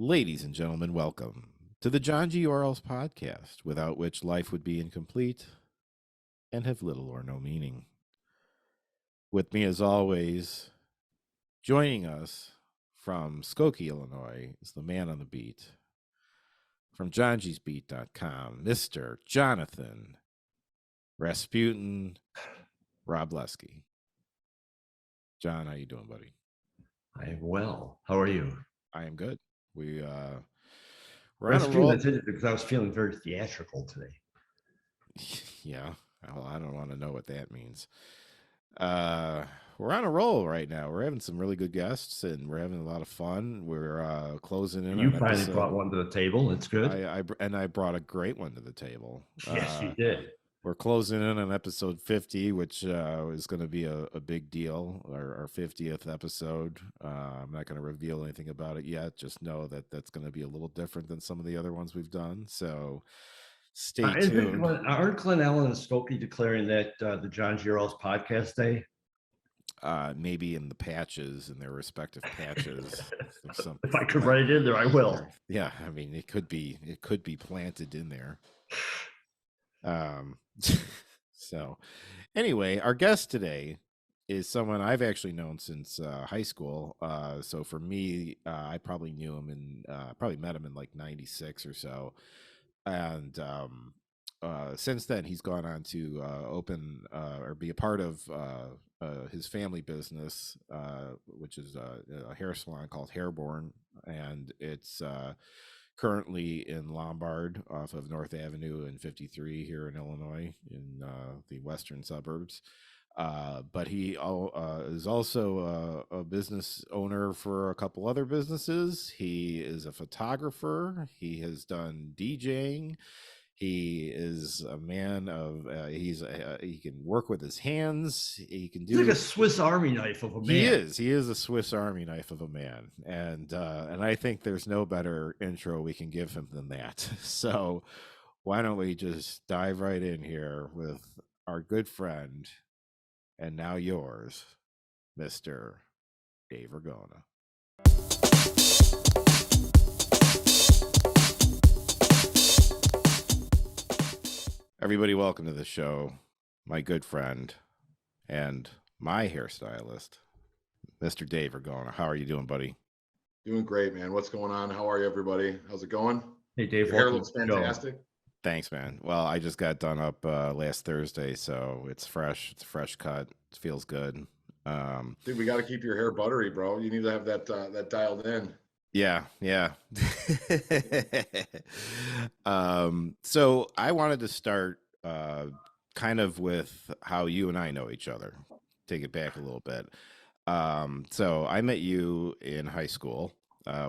Ladies and gentlemen, welcome to the Johngy podcast, without which life would be incomplete and have little or no meaning. With me, as always, joining us from Skokie, Illinois, is the man on the beat from johngysbeat.com, Mr. Jonathan Rasputin Robleski. John, how you doing, buddy? I am well. How are you? I am good. We're I on a roll. because I was feeling very theatrical today. Yeah, well, I don't want to know what that means. We're on a roll right now. We're having some really good guests, and we're having a lot of fun. We're closing in. You finally brought one to the table. It's good. I brought a great one to the table. Yes, you did. We're closing in on episode 50, which is going to be a big deal. Our 50th episode. I'm not going to reveal anything about it yet. Just know that that's going to be a little different than some of the other ones we've done. So stay tuned. Aren't Glenn Allen and Skokie declaring that the John Giro's podcast day? Maybe in the patches, in their respective patches. If I could write it in there, I will. Yeah, I mean, it could be planted in there. So anyway, our guest today is someone I've actually known since high school. So for me, I probably knew him and probably met him in like 96 or so. And since then, he's gone on to open or be a part of his family business, which is a hair salon called Hairborn, and it's currently in Lombard off of North Avenue and 53 here in Illinois, in the western suburbs. But he is also a business owner for a couple other businesses. He is a photographer. He has done DJing. He is a man of he can work with his hands. He can do. He's like a Swiss Army knife of a man. He is a Swiss Army knife of a man, and I think there's no better intro we can give him than that. So why don't we just dive right in here with our good friend and now yours, Mr. Dave Ragona. Everybody, welcome to the show. My good friend and my hairstylist, Mr. Dave Ragona. How are you doing, buddy? Doing great, man. What's going on? How are you, everybody? How's it going? Hey, Dave. Your hair looks fantastic. Thanks, man. Well, I just got done up last Thursday, so it's fresh. It's a fresh cut. It feels good. Dude, we got to keep your hair buttery, bro. You need to have that dialed in. Yeah. So I wanted to start kind of with how you and I know each other. Take it back a little bit. So I met you in high school.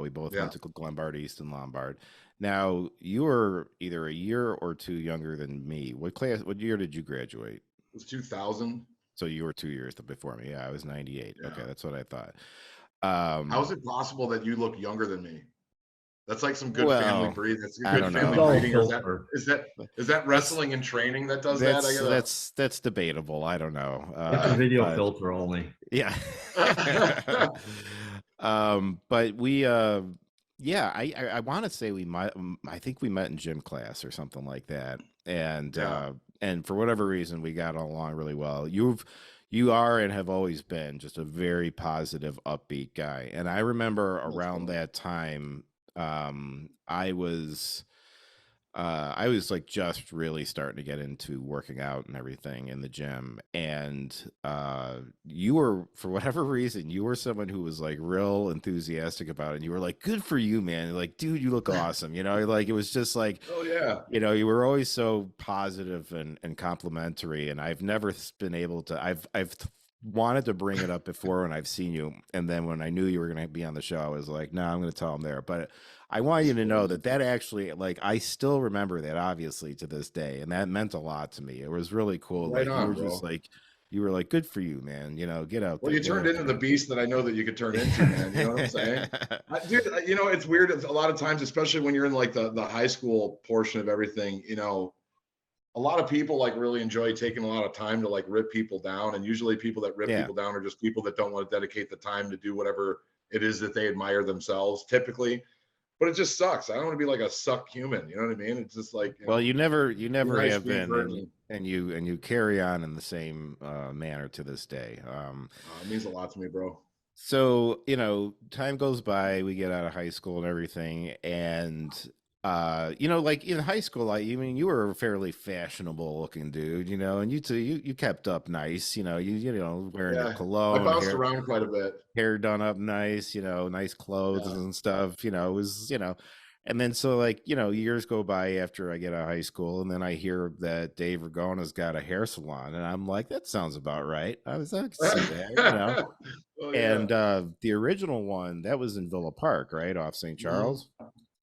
We both went to Lombard East and Lombard. Now, you were either a year or two younger than me. What year did you graduate? It was 2000. So you were 2 years before me. Yeah, I was 98. Yeah. Okay, that's what I thought. How is it possible that you look younger than me? That's like some good family breeding. That's good family breeding. Is that wrestling and training that does that? That's debatable. I don't know. It's a video filter only. Yeah. But we I want to say I think we met in gym class or something like that. And for whatever reason, we got along really well. You are and have always been just a very positive, upbeat guy. And I remember around that time, I was like just really starting to get into working out and everything in the gym. And you were, for whatever reason, you were someone who was like real enthusiastic about it. And you were like, good for you, man. Like, dude, you look awesome. You know, like it was just like, oh yeah, you know, you were always so positive and complimentary. And I've never been able to, I've wanted to bring it up before when I've seen you. And then when I knew you were going to be on the show, I was like, no, I'm going to tell him there. But I want you to know that actually, like, I still remember that obviously to this day. And that meant a lot to me. It was really cool. Right like on, you were bro. just like, you were like, good for you, man. You know, get out there. Well, you turned into the beast that I know that you could turn into, man. You know what I'm saying? Dude, you know, it's weird. A lot of times, especially when you're in like the high school portion of everything, you know, a lot of people like really enjoy taking a lot of time to like rip people down. And usually people that rip people down are just people that don't want to dedicate the time to do whatever it is that they admire themselves typically. but it just sucks. I don't want to be like a suck human. You know what I mean? It's just like, Well, you never nice have sweet been, version. and you carry on in the same manner to this day. It means a lot to me, bro. So, time goes by, we get out of high school and everything, and like in high school, I mean, you were a fairly fashionable looking dude, and you kept up nice, wearing your Yeah, I cologne, bounced around quite a bit. hair done up nice, nice clothes Yeah. and stuff, it was, and then so like, years go by after I get out of high school, and then I hear that Dave Ragona's got a hair salon, and I'm like, that sounds about right. I could see that. Oh yeah. And the original one that was in Villa Park, right off St. Mhm. Charles.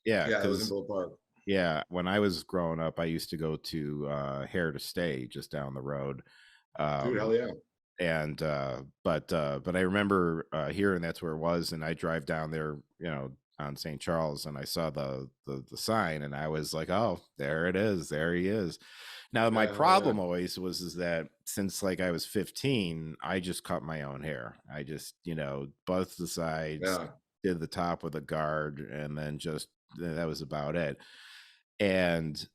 Yeah, Yeah, it was in because Villa Park. when I was growing up, I used to go to Hair to Stay just down the road. Dude, hell Um, yeah. and but I remember hearing that's where it was, and I drive down there, on St. Charles, and I saw the sign, and I was like, oh, there it is, there he is. Now my Yeah, hell yeah. problem always was is that since like I was 15, I just cut my own hair. I just buzzed the sides, Yeah. did the top with a guard, and then just that was about it. And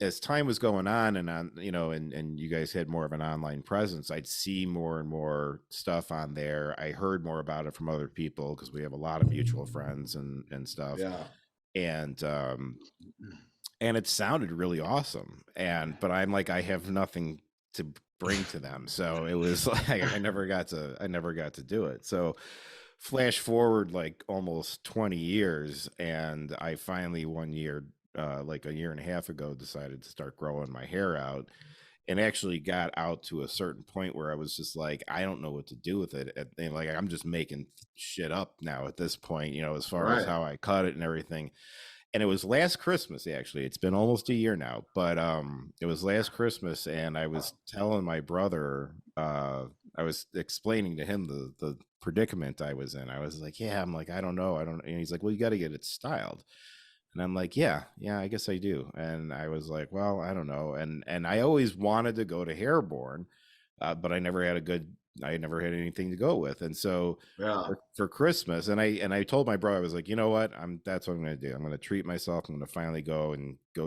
as time was going on and on, and you guys had more of an online presence, I'd see more and more stuff on there. I heard more about it from other people because we have a lot of mutual friends and stuff. Yeah. And it sounded really awesome. But I'm like, I have nothing to bring to them. So it was like I never got to do it. So flash forward like almost 20 years, and I finally one year, like a year and a half ago, decided to start growing my hair out, and actually got out to a certain point where I was just like, I don't know what to do with it. And like, I'm just making shit up now at this point, as far as Right. how I cut it and everything. And it was last Christmas, actually. It's been almost a year now, but it was last Christmas, and I was telling my brother, I was explaining to him the predicament I was in. I was like, yeah, I'm like, I don't know, and he's like, well, you got to get it styled. And I'm like, yeah, I guess I do. And I was like, well, I don't know. And I always wanted to go to Hairborn, but I never had anything to go with. And so Yeah. for Christmas, and I told my brother, I was like, you know what, that's what I'm going to do. I'm going to treat myself. I'm going to finally go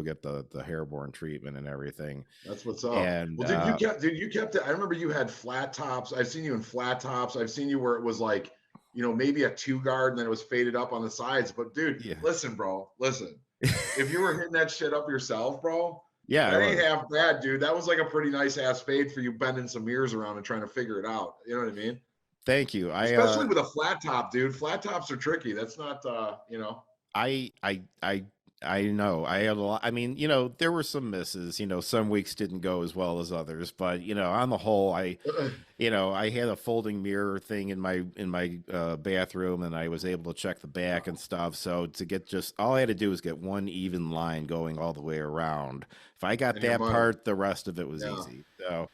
get the Hairborn treatment and everything. That's what's up. And Well, you kept it. I remember you had flat tops. I've seen you in flat tops. I've seen you where it was like, maybe a 2 guard and then it was faded up on the sides. But dude, yeah. listen, bro, listen. If you were hitting that shit up yourself, bro, yeah, that ain't half bad, dude. That was like a pretty nice ass fade for you bending some ears around and trying to figure it out. You know what I mean? Thank you. Especially with a flat top, dude. Flat tops are tricky. That's not, I know I had a lot. I mean, there were some misses. Some weeks didn't go as well as others, but on the whole, I had a folding mirror thing in my bathroom, and I was able to check the back and stuff. So to get just all I had to do was get one even line going all the way around. If I got that part, the rest of it was easy. So.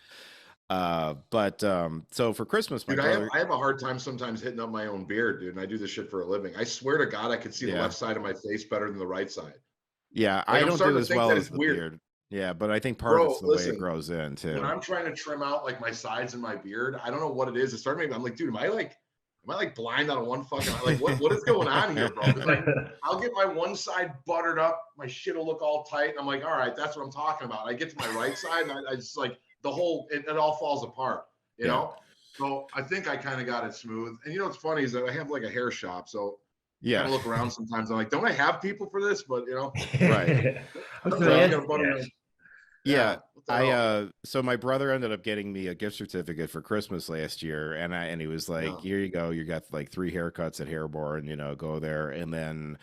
So for Christmas, my brother, I have a hard time sometimes hitting up my own beard, dude, and I do this shit for a living. I swear to God, I could see the left side of my face better than the right side. Yeah, Like, I don't do as well as the beard. Yeah, but I think part of it's the way it grows in too. When I'm trying to trim out like my sides and my beard, I don't know what it is. It started making, I'm like, dude, am I like blind on one fucking like what is going on here, bro? Like, I'll get my one side buttered up, my shit will look all tight, and I'm like, all right, that's what I'm talking about. I get to my right side, and I just like the whole it all falls apart, you know. So I think I kind of got it smooth. And what's funny is that I have like a hair shop, so I kind of look around sometimes. I'm like, don't I have people for this? But right. So my brother ended up getting me a gift certificate for Christmas last year, and he was like, here you go, you got like 3 haircuts at Hairborn, go there. And then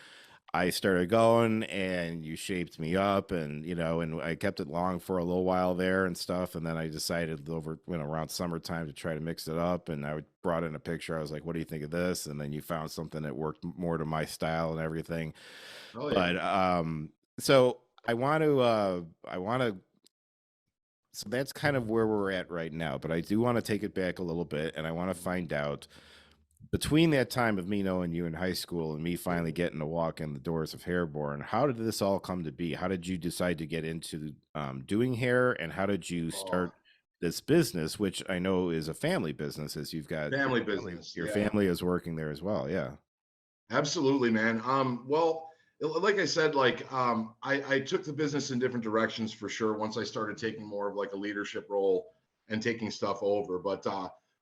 I started going, and you shaped me up, and and I kept it long for a little while there and stuff. And then I decided around summertime to try to mix it up, and I brought in a picture. I was like, what do you think of this? And then you found something that worked more to my style and everything. But so I want to so that's kind of where we're at right now, but I do want to take it back a little bit, and I want to find out, between that time of me knowing you in high school and me finally getting to walk in the doors of Hairborn, how did this all come to be? How did you decide to get into doing hair, and how did you start this business, which I know is a family business, as you've got family business. Your family is working there as well. Yeah. Absolutely, man. Well, like I said, like I took the business in different directions for sure once I started taking more of like a leadership role and taking stuff over. But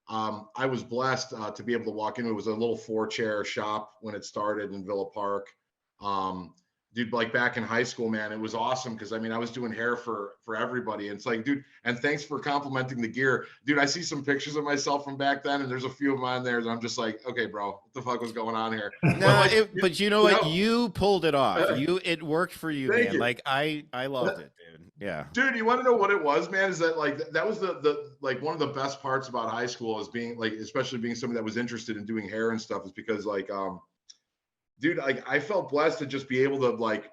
I was blessed to be able to walk in. It was a little 4-chair shop when it started in Villa Park. Um, dude, like back in high school, man, it was awesome because I mean I was doing hair for everybody. And it's like, dude, and thanks for complimenting the gear, dude. I see some pictures of myself from back then, and there's a few of mine there, and I'm just like, okay, bro, what the fuck was going on here? But Nah, like, but you know you what? know, You pulled it off. It worked for you, thank man. you. Like I loved it, dude. Yeah. Dude, you want to know what it was, man? Is that like that was the like one of the best parts about high school is being like, especially being somebody that was interested in doing hair and stuff, is because like dude, like I felt blessed to just be able to like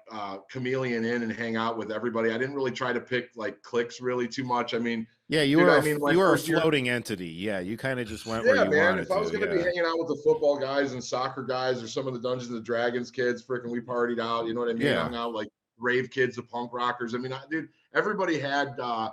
chameleon in and hang out with everybody. I didn't really try to pick like cliques really too much. I mean, Yeah, dude, I mean my you were a first year, floating entity. Yeah, you kind of just went where yeah, you man. wanted If I was to. gonna be Yeah. hanging out with the football guys and soccer guys or some of the Dungeons and Dragons kids, freaking we partied out. You know what I mean? Yeah. Hung out like rave kids, the punk rockers. I mean, dude, everybody had a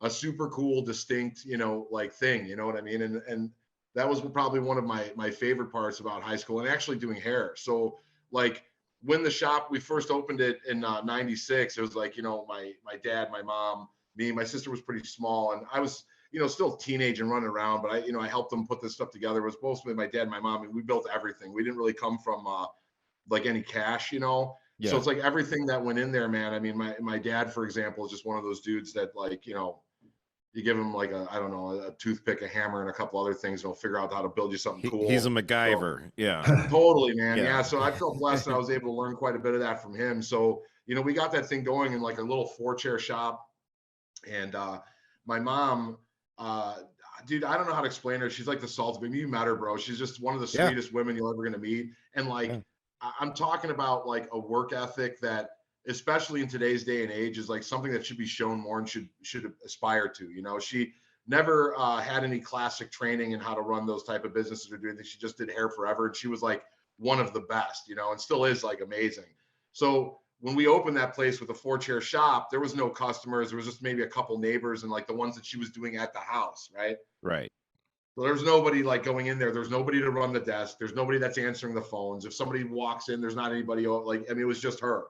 super cool, distinct, you know, like thing. You know what I mean? And that was probably one of my favorite parts about high school and actually doing hair. So like when the shop we first opened it in '96, it was like, you know, my dad, my mom, me, my sister was pretty small, and I was, you know, still a teenage and running around, but I, you know, I helped them put this stuff together. It was mostly my dad and my mom, and we built everything. We didn't really come from like any cash, you know. So Yeah. it's like everything that went in there, man. I mean, my dad, for example, is just one of those dudes that like, you know, you give him like a, I don't know, a toothpick, a hammer, and a couple other things, and he'll figure out how to build you something He's a cool. So MacGyver. Yeah. totally, man. Yeah. Yeah. So I felt blessed that I was able to learn quite a bit of that from him. So, you know, we got that thing going in like a little 4-chair shop. And my mom, uh, dude, I don't know how to explain her. She's like the salt. Maybe you met her, bro. She's just one of the Yeah. sweetest women you're ever gonna meet. And Yeah. like, I'm talking about like a work ethic that, especially in today's day and age, is like something that should be shown more and should aspire to. You know, she never had any classic training in how to run those type of businesses or do anything. She just did hair forever, and she was like one of the best, you know, and still is like amazing. So when we opened that place with a 4-chair shop, there was no customers. There was just maybe a couple neighbors and like the ones that she was doing at the house, right? Right. So there's nobody like going in there. There's nobody to run the desk. There's nobody that's answering the phones. If somebody walks in, there's not anybody like, I mean, it was just her.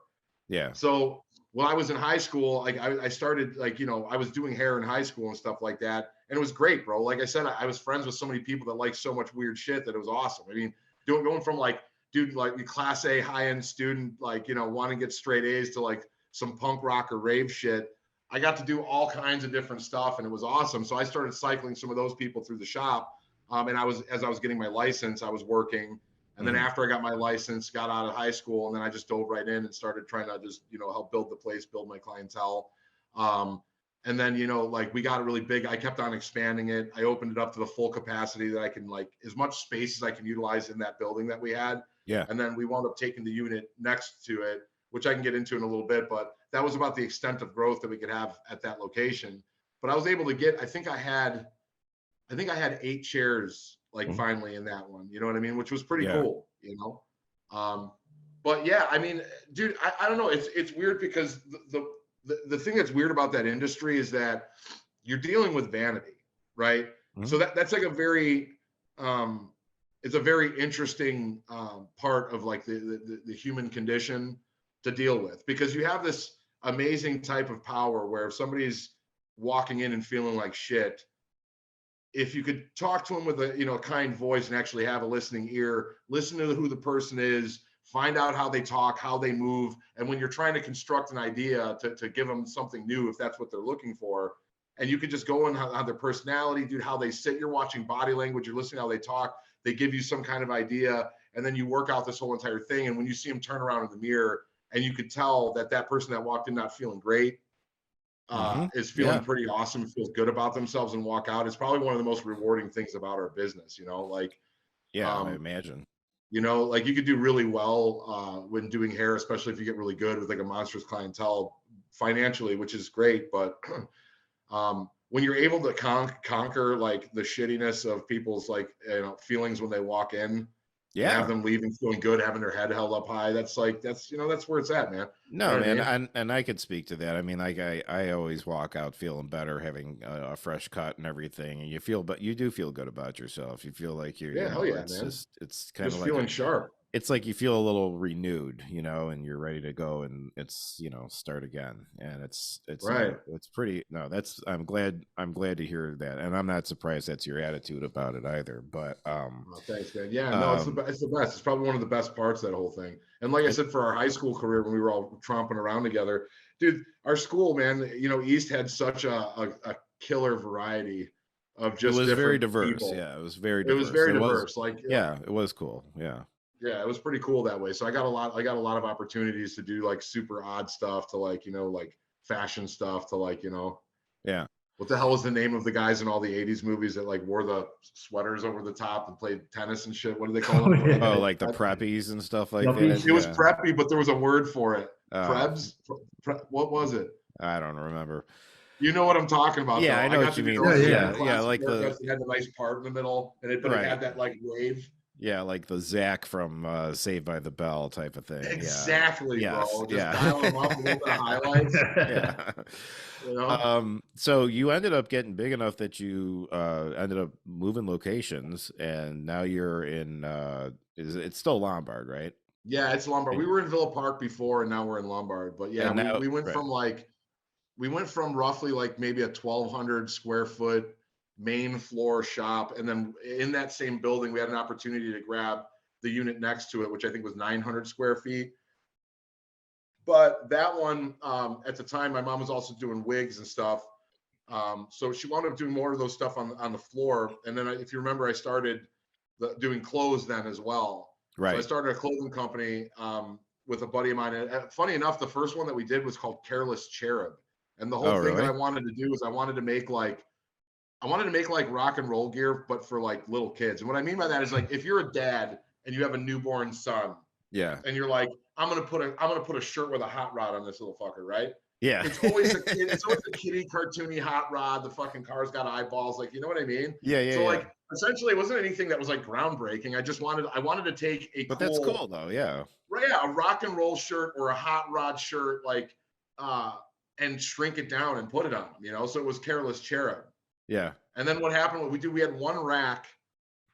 Yeah. So when I was in high school, like I started like, you know, I was doing hair in high school and stuff like that. And it was great, bro. Like I said, I was friends with so many people that like so much weird shit that it was awesome. I mean, going from like, dude, like class A high-end student, like, you know, want to get straight A's to like some punk rock or rave shit. I got to do all kinds of different stuff and it was awesome. So I started cycling some of those people through the shop. And as I was getting my license, I was working. And then after I got my license, got out of high school, and then I just dove right in and started trying to just, you know, help build the place, build my clientele. And then, you know, like we got it really big. I kept on expanding it. I opened it up to the full capacity that I can, like, as much space as I can utilize in that building that we had. Yeah. And then we wound up taking the unit next to it, which I can get into in a little bit, but that was about the extent of growth that we could have at that location. But I was able to get, I think I had 8 chairs like finally in that one, you know what I mean? Which was pretty cool, you know? But yeah, I mean, dude, I don't know. It's weird because the thing that's weird about that industry is that you're dealing with vanity, right? So that's like a very, it's a very interesting part of like the human condition to deal with, because you have this amazing type of power where if somebody's walking in and feeling like shit, if you could talk to them with a, you know, a kind voice and actually have a listening ear, listen to who the person is, find out how they talk, how they move. And when you're trying to construct an idea to give them something new, if that's what they're looking for, and you could just go on how their personality, dude, how they sit, you're watching body language, you're listening how they talk, they give you some kind of idea, and then you work out this whole entire thing. And when you see them turn around in the mirror and you could tell that that person that walked in not feeling great, is feeling pretty awesome, feels good about themselves and walk out. It's probably one of the most rewarding things about our business, you know, like, I imagine, you know, like you could do really well when doing hair, especially if you get really good with like a monstrous clientele financially, which is great. But when you're able to conquer like the shittiness of people's like, you know, feelings when they walk in, and have them leaving feeling good, having their head held up high. That's like, you know, that's where it's at, man. No, you know man, I mean? and I could speak to that. I mean, like I always walk out feeling better, having a fresh cut and everything, and you do feel good about yourself. You feel like you're, Yeah, you know, hell yeah, it's man. just, it's kind of Just like feeling sharp. it's like you feel a little renewed, and you're ready to go, and it's, start again. And it's Right. it's pretty. No, that's I'm glad to hear that, and I'm not surprised that's your attitude about it either. But Oh, thanks, man. Yeah, no, it's the best. It's probably one of the best parts of that whole thing. And like I said, for our high school career, when we were all tromping around together, dude, our school, man, East had such a killer variety of it just was very different diverse. people. Yeah, it was very It was diverse. very It was, diverse. Like, yeah, it was cool. Yeah. yeah, it was pretty cool that way. So I got a lot of opportunities to do like super odd stuff, to like, like fashion stuff, to like, Yeah. what the hell was the name of the guys in all the 80s movies that like wore the sweaters over the top and played tennis and shit? What do they call them? Yeah. Oh, like the preppies and stuff like Yuppies. that. It was preppy, but there was a word for it. Uh, Prebs? What was it? I don't remember. You know what I'm talking about, Yeah, though. I know got what to you do mean. those Yeah, classic like haircuts that had the nice part in the middle, but it Right. had that like wave. Yeah, like the Zach from Saved by the Bell type of thing. Exactly, Yes, bro. Just yeah. dial them up, a little bit of highlights. Yeah. So you ended up getting big enough that you ended up moving locations, and now you're in it's still Lombard, right? Yeah, it's Lombard. And- We were in Villa Park before, and now we're in Lombard. But yeah, And now- we went right. from like roughly like maybe a 1,200 square foot main floor shop, and then in that same building, we had an opportunity to grab the unit next to it, which I think was 900 square feet. But that one, at the time, my mom was also doing wigs and stuff. So she wound up doing more of those stuff on the floor. And then, if you remember, I started doing clothes then as well. Right. So I started a clothing company with a buddy of mine. And funny enough, the first one that we did was called Careless Cherub. And the whole thing that I wanted to do is I wanted to make like rock and roll gear, but for like little kids. And what I mean by that is like, if you're a dad and you have a newborn son, Yeah. and you're like, I'm gonna put a shirt with a hot rod on this little fucker, right? Yeah. It's always a kitty cartoony hot rod. The fucking car's got eyeballs, like, you know what I mean? Yeah. So like, essentially, it wasn't anything that was like groundbreaking. I wanted to take a But that's cool though. Yeah. Right, yeah, a rock and roll shirt or a hot rod shirt, like, and shrink it down and put it on them, So it was Careless Cherub. Yeah. And then what happened? What we had one rack.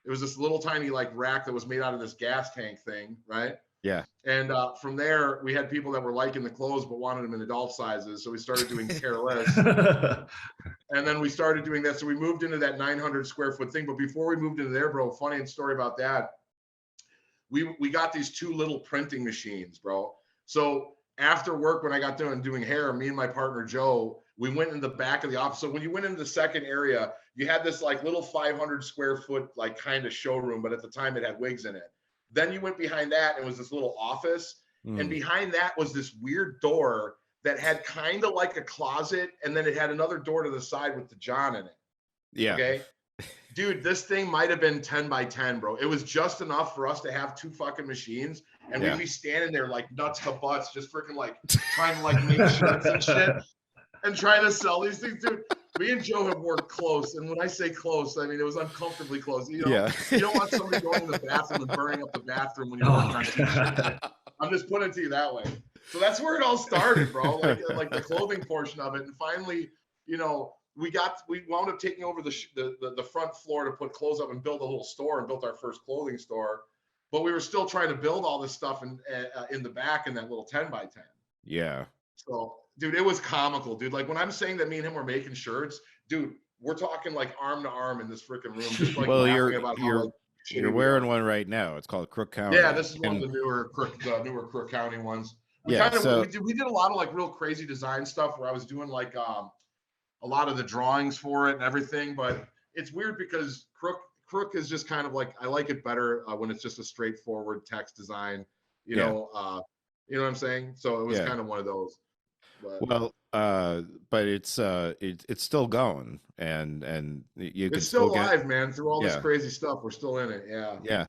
It was this little tiny like rack that was made out of this gas tank thing, right? Yeah. And from there, we had people that were liking the clothes but wanted them in adult sizes. So we started doing Careless. And then we started doing that. So we moved into that 900 square foot thing. But before we moved into there, bro, funny story about that. We got these two little printing machines, bro. So after work, when I got done doing hair, me and my partner, Joe, we went in the back of the office. So when you went into the second area, you had this like little 500 square foot, like kind of showroom, but at the time it had wigs in it. Then you went behind that and it was this little office. And behind that was this weird door that had kind of like a closet. And then it had another door to the side with the John in it. Yeah. Okay. Dude, this thing might have been 10 by 10, bro. It was just enough for us to have two fucking machines. And we'd be standing there like nuts to butts, just freaking like trying to like make shirts and shit and trying to sell these things, dude. Me and Joe have worked close. And when I say close, I mean, it was uncomfortably close. You don't want somebody going to the bathroom and burning up the bathroom when you're working on t-shirts. I'm just putting it to you that way. So that's where it all started, bro. Like the clothing portion of it. And finally, we wound up taking over the front floor to put clothes up and build a little store, and built our first clothing store. But we were still trying to build all this stuff in the back in that little 10 by 10. Yeah. So, dude, it was comical, dude. Like when I'm saying that me and him were making shirts, dude, we're talking like arm to arm in this freaking room. Just like you're wearing one right now. It's called Crook County. Yeah, this is one of the newer Crook County ones. We did a lot of like real crazy design stuff where I was doing like a lot of the drawings for it and everything. But it's weird because Crook is just kind of like, I like it better when it's just a straightforward text design. You know what I'm saying? So it was kind of one of those. But, but it's still going, and it's still alive, man. Through all this crazy stuff, we're still in it. Yeah.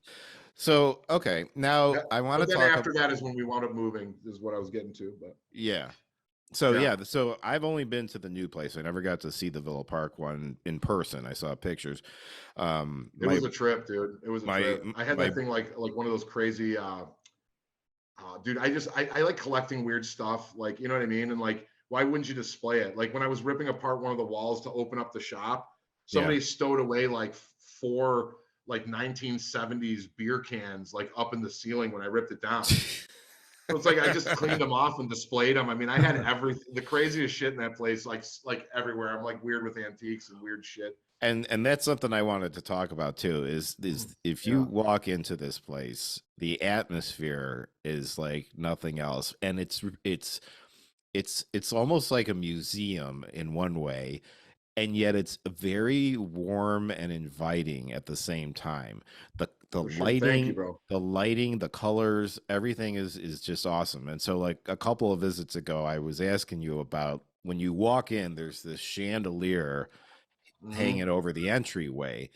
So okay, now I want to talk. After that is when we wound up moving. Is what I was getting to, but so I've only been to the new place. I never got to see the Villa Park one in person. I saw pictures. It was a trip, dude. It was a trip. I had that thing like one of those crazy. Dude, I like collecting weird stuff, like, you know what I mean? And like, why wouldn't you display it? Like when I was ripping apart one of the walls to open up the shop, somebody stowed away like four like 1970s beer cans like up in the ceiling when I ripped it down. So it's like I just cleaned them off and displayed them. I mean, I had everything, the craziest shit in that place, like everywhere. I'm like weird with antiques and weird shit. And that's something I wanted to talk about too, is if you walk into this place, the atmosphere is like nothing else. And it's almost like a museum in one way, and yet it's very warm and inviting at the same time. The For sure. Thank you, lighting, bro. the colors, everything is just awesome. And so like a couple of visits ago, I was asking you about when you walk in, there's this chandelier hanging over the entryway,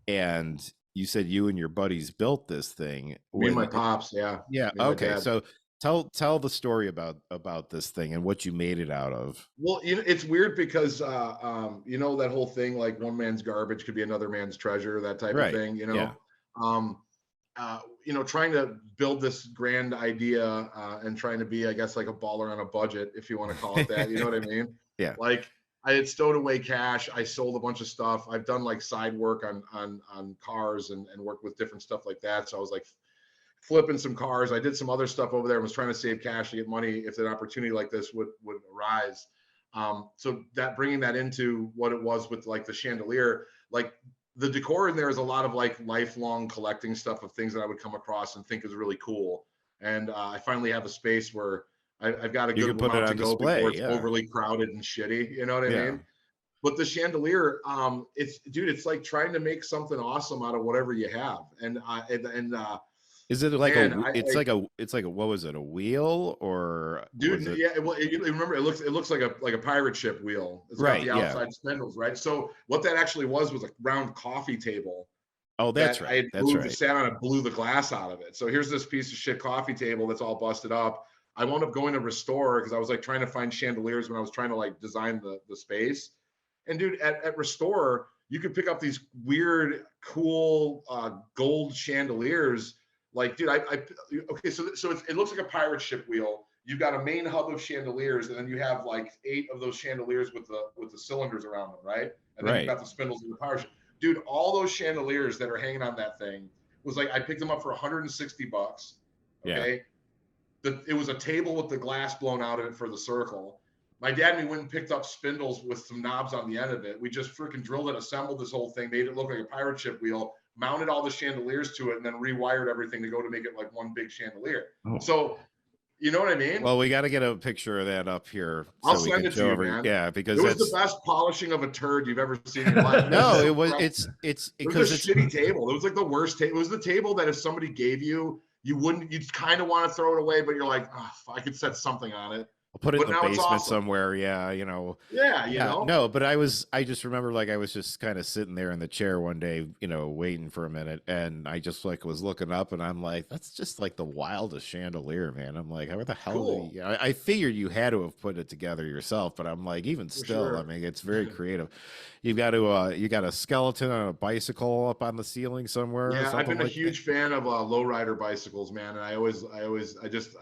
and you said you and your buddies built this thing Me and my with pops, yeah. yeah, Me and my okay, dad. so tell the story about this thing and what you made it out of. Well, you know, it's weird because you know, that whole thing, like one man's garbage could be another man's treasure, that type of Right, thing, you know. yeah. You know, trying to build this grand idea and trying to be, I guess, like a baller on a budget, if you want to call it that. You know what I mean? Yeah. Like I had stowed away cash. I sold a bunch of stuff. I've done like side work on cars and worked with different stuff like that. So I was like flipping some cars. I did some other stuff over there and was trying to save cash to get money if an opportunity like this would arise. So that bringing that into what it was with like the chandelier, like the decor in there is a lot of like lifelong collecting stuff of things that I would come across and think is really cool. And I finally have a space where I've got a You good can put it amount to on go display, before it's yeah. overly crowded and shitty. You know what I Yeah. mean? But the chandelier, it's like trying to make something awesome out of whatever you have. And Is it like man, it's like a what was it, a wheel or dude, was it? yeah, well, you remember it looks like a pirate ship wheel. It's Right, got the yeah. outside spindles, right? So what that actually was a round coffee table. Oh, that's that I right. had That's moved, right. sat on it, blew the glass out of it. So here's this piece of shit coffee table that's all busted up. I wound up going to Restore because I was like trying to find chandeliers when I was trying to like design the space. And dude, at Restore, you could pick up these weird, cool gold chandeliers. Like, dude, okay, so it looks like a pirate ship wheel. You've got a main hub of chandeliers, and then you have like 8 of those chandeliers with the cylinders around them, right? And then you've got the spindles in the pirate ship. Dude, all those chandeliers that are hanging on that thing was like, I picked them up for $160. Okay. Yeah. It was a table with the glass blown out of it for the circle. My dad and me went and picked up spindles with some knobs on the end of it. We just freaking drilled it, assembled this whole thing, made it look like a pirate ship wheel, mounted all the chandeliers to it, and then rewired everything to go to make it like one big chandelier. Oh. So, you know what I mean? Well, we got to get a picture of that up here. I'll send it to you, man. Yeah, because it was the best polishing of a turd you've ever seen in your life. No, it was. It's because it's a shitty table. It was like the worst table. It was the table that if somebody gave you, you'd kind of want to throw it away, but you're like, oh, I could set something on it. I'll put it in the basement somewhere. Yeah, you know. Yeah, you know. No, but I just remember like I was just kind of sitting there in the chair one day, you know, waiting for a minute, and I just like was looking up, and I'm like, that's just like the wildest chandelier, man. I'm like, what the hell? Cool. I figured you had to have put it together yourself, but I'm like, even still, sure. I mean, it's very creative. You got a skeleton on a bicycle up on the ceiling somewhere. Yeah, I've been a huge fan of lowrider bicycles, man, and I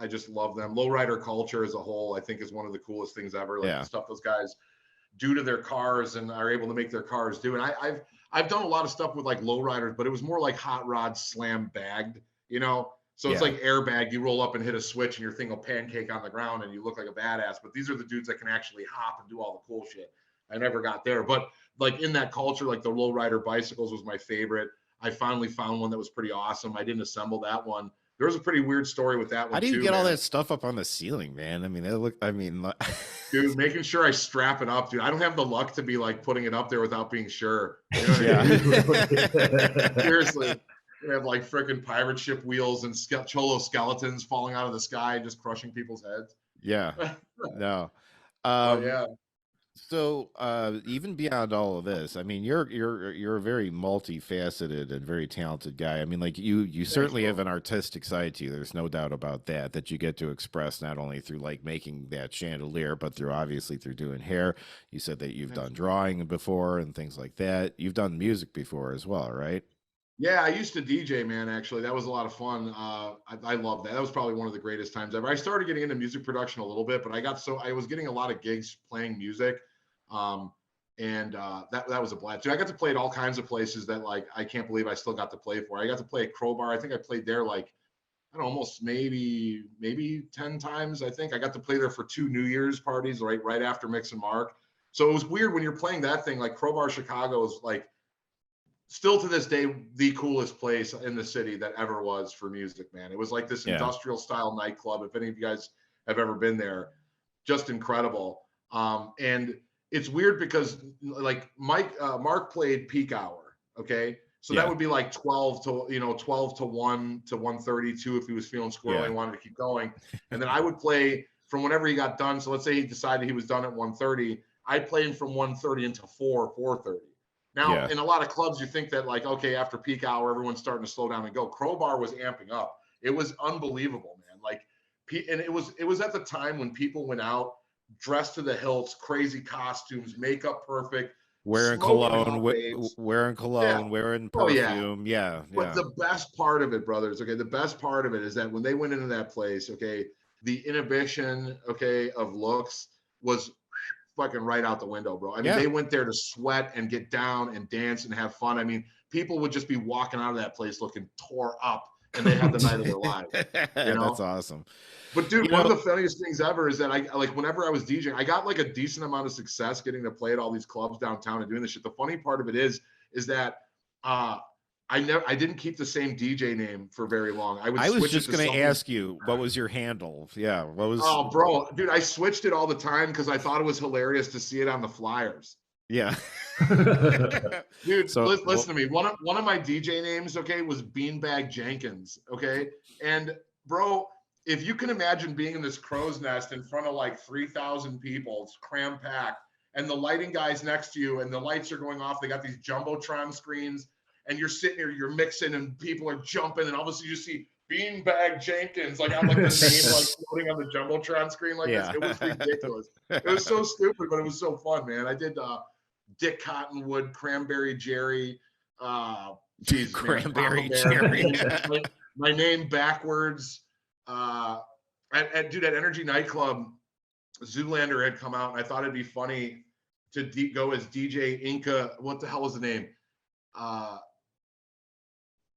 just love them. Lowrider culture as a whole, I think, is one of the coolest things ever. Like the stuff those guys do to their cars and are able to make their cars do. And I've done a lot of stuff with like lowriders, but it was more like hot rod slam bagged, you know. So it's like airbag. You roll up and hit a switch, and your thing will pancake on the ground, and you look like a badass. But these are the dudes that can actually hop and do all the cool shit. I never got there, but like in that culture, like the lowrider bicycles was my favorite. I finally found one that was pretty awesome. I didn't assemble that one. There was a pretty weird story with that one. How do you get all that stuff up on the ceiling, man? I mean, dude, making sure I strap it up, dude. I don't have the luck to be like putting it up there without being sure. You know what I mean? Seriously. We have like freaking pirate ship wheels and cholo skeletons falling out of the sky, just crushing people's heads. Yeah. No. Yeah. So even beyond all of this, I mean, you're a very multifaceted and very talented guy. I mean, like you certainly have an artistic side to you. There's no doubt about that you get to express not only through like making that chandelier, but obviously through doing hair. You said that you've done drawing before and things like that. You've done music before as well, right? Yeah, I used to DJ, man. Actually, that was a lot of fun. I love that. That was probably one of the greatest times ever. I started getting into music production a little bit, but I was getting a lot of gigs playing music, And that was a blast. Dude, I got to play at all kinds of places that like I can't believe I still got to play for. I got to play at Crowbar. I think I played there like I don't know, almost maybe 10 times. I think I got to play there for 2 New Year's parties right after Mix and Mark. So it was weird when you're playing that thing. Like Crowbar Chicago is like still to this day the coolest place in the city that ever was for music, man. It was like this industrial style nightclub. If any of you guys have ever been there, just incredible. And it's weird because like Mark played peak hour, okay? So that would be like 12 to 1 to 1:32 if he was feeling squirrely and wanted to keep going. And then I would play from whenever he got done. So let's say he decided he was done at 1:30. I'd play him from 1:30 until 4:30. Now, in a lot of clubs, you think that like, okay, after peak hour, everyone's starting to slow down and go. Crowbar was amping up. It was unbelievable, man. Like, and it was at the time when people went out dressed to the hilts, crazy costumes, makeup perfect, wearing cologne, wearing perfume. But the best part of it, brothers, okay, the best part of it is that when they went into that place, okay, the inhibition, okay, of looks was fucking right out the window, bro. I mean, they went there to sweat and get down and dance and have fun. I mean, people would just be walking out of that place looking tore up, and they had the night of their lives. You know? That's awesome. But dude, one of the funniest things ever is that I like whenever I was DJing, I got like a decent amount of success getting to play at all these clubs downtown and doing this shit. The funny part of it is that I didn't keep the same DJ name for very long. I was just going to ask you, what was your handle? Yeah, what was? Oh, bro, dude, I switched it all the time because I thought it was hilarious to see it on the flyers. Yeah. Dude, so, listen to me. One of my DJ names, okay, was Beanbag Jenkins, okay? And bro, if you can imagine being in this crow's nest in front of like 3,000 people, it's cram-packed, and the lighting guy's next to you and the lights are going off, they got these Jumbotron screens, and you're sitting here, you're mixing and people are jumping, and all of a sudden you see Beanbag Jenkins, like I'm like the name like floating on the Jumbotron screen like this. It was ridiculous. It was so stupid, but it was so fun, man. I did Dick Cottonwood, Cranberry Jerry, Cranberry Jerry. my name backwards. At Energy Nightclub, Zoolander had come out, and I thought it'd be funny to go as DJ Inca. What the hell was the name?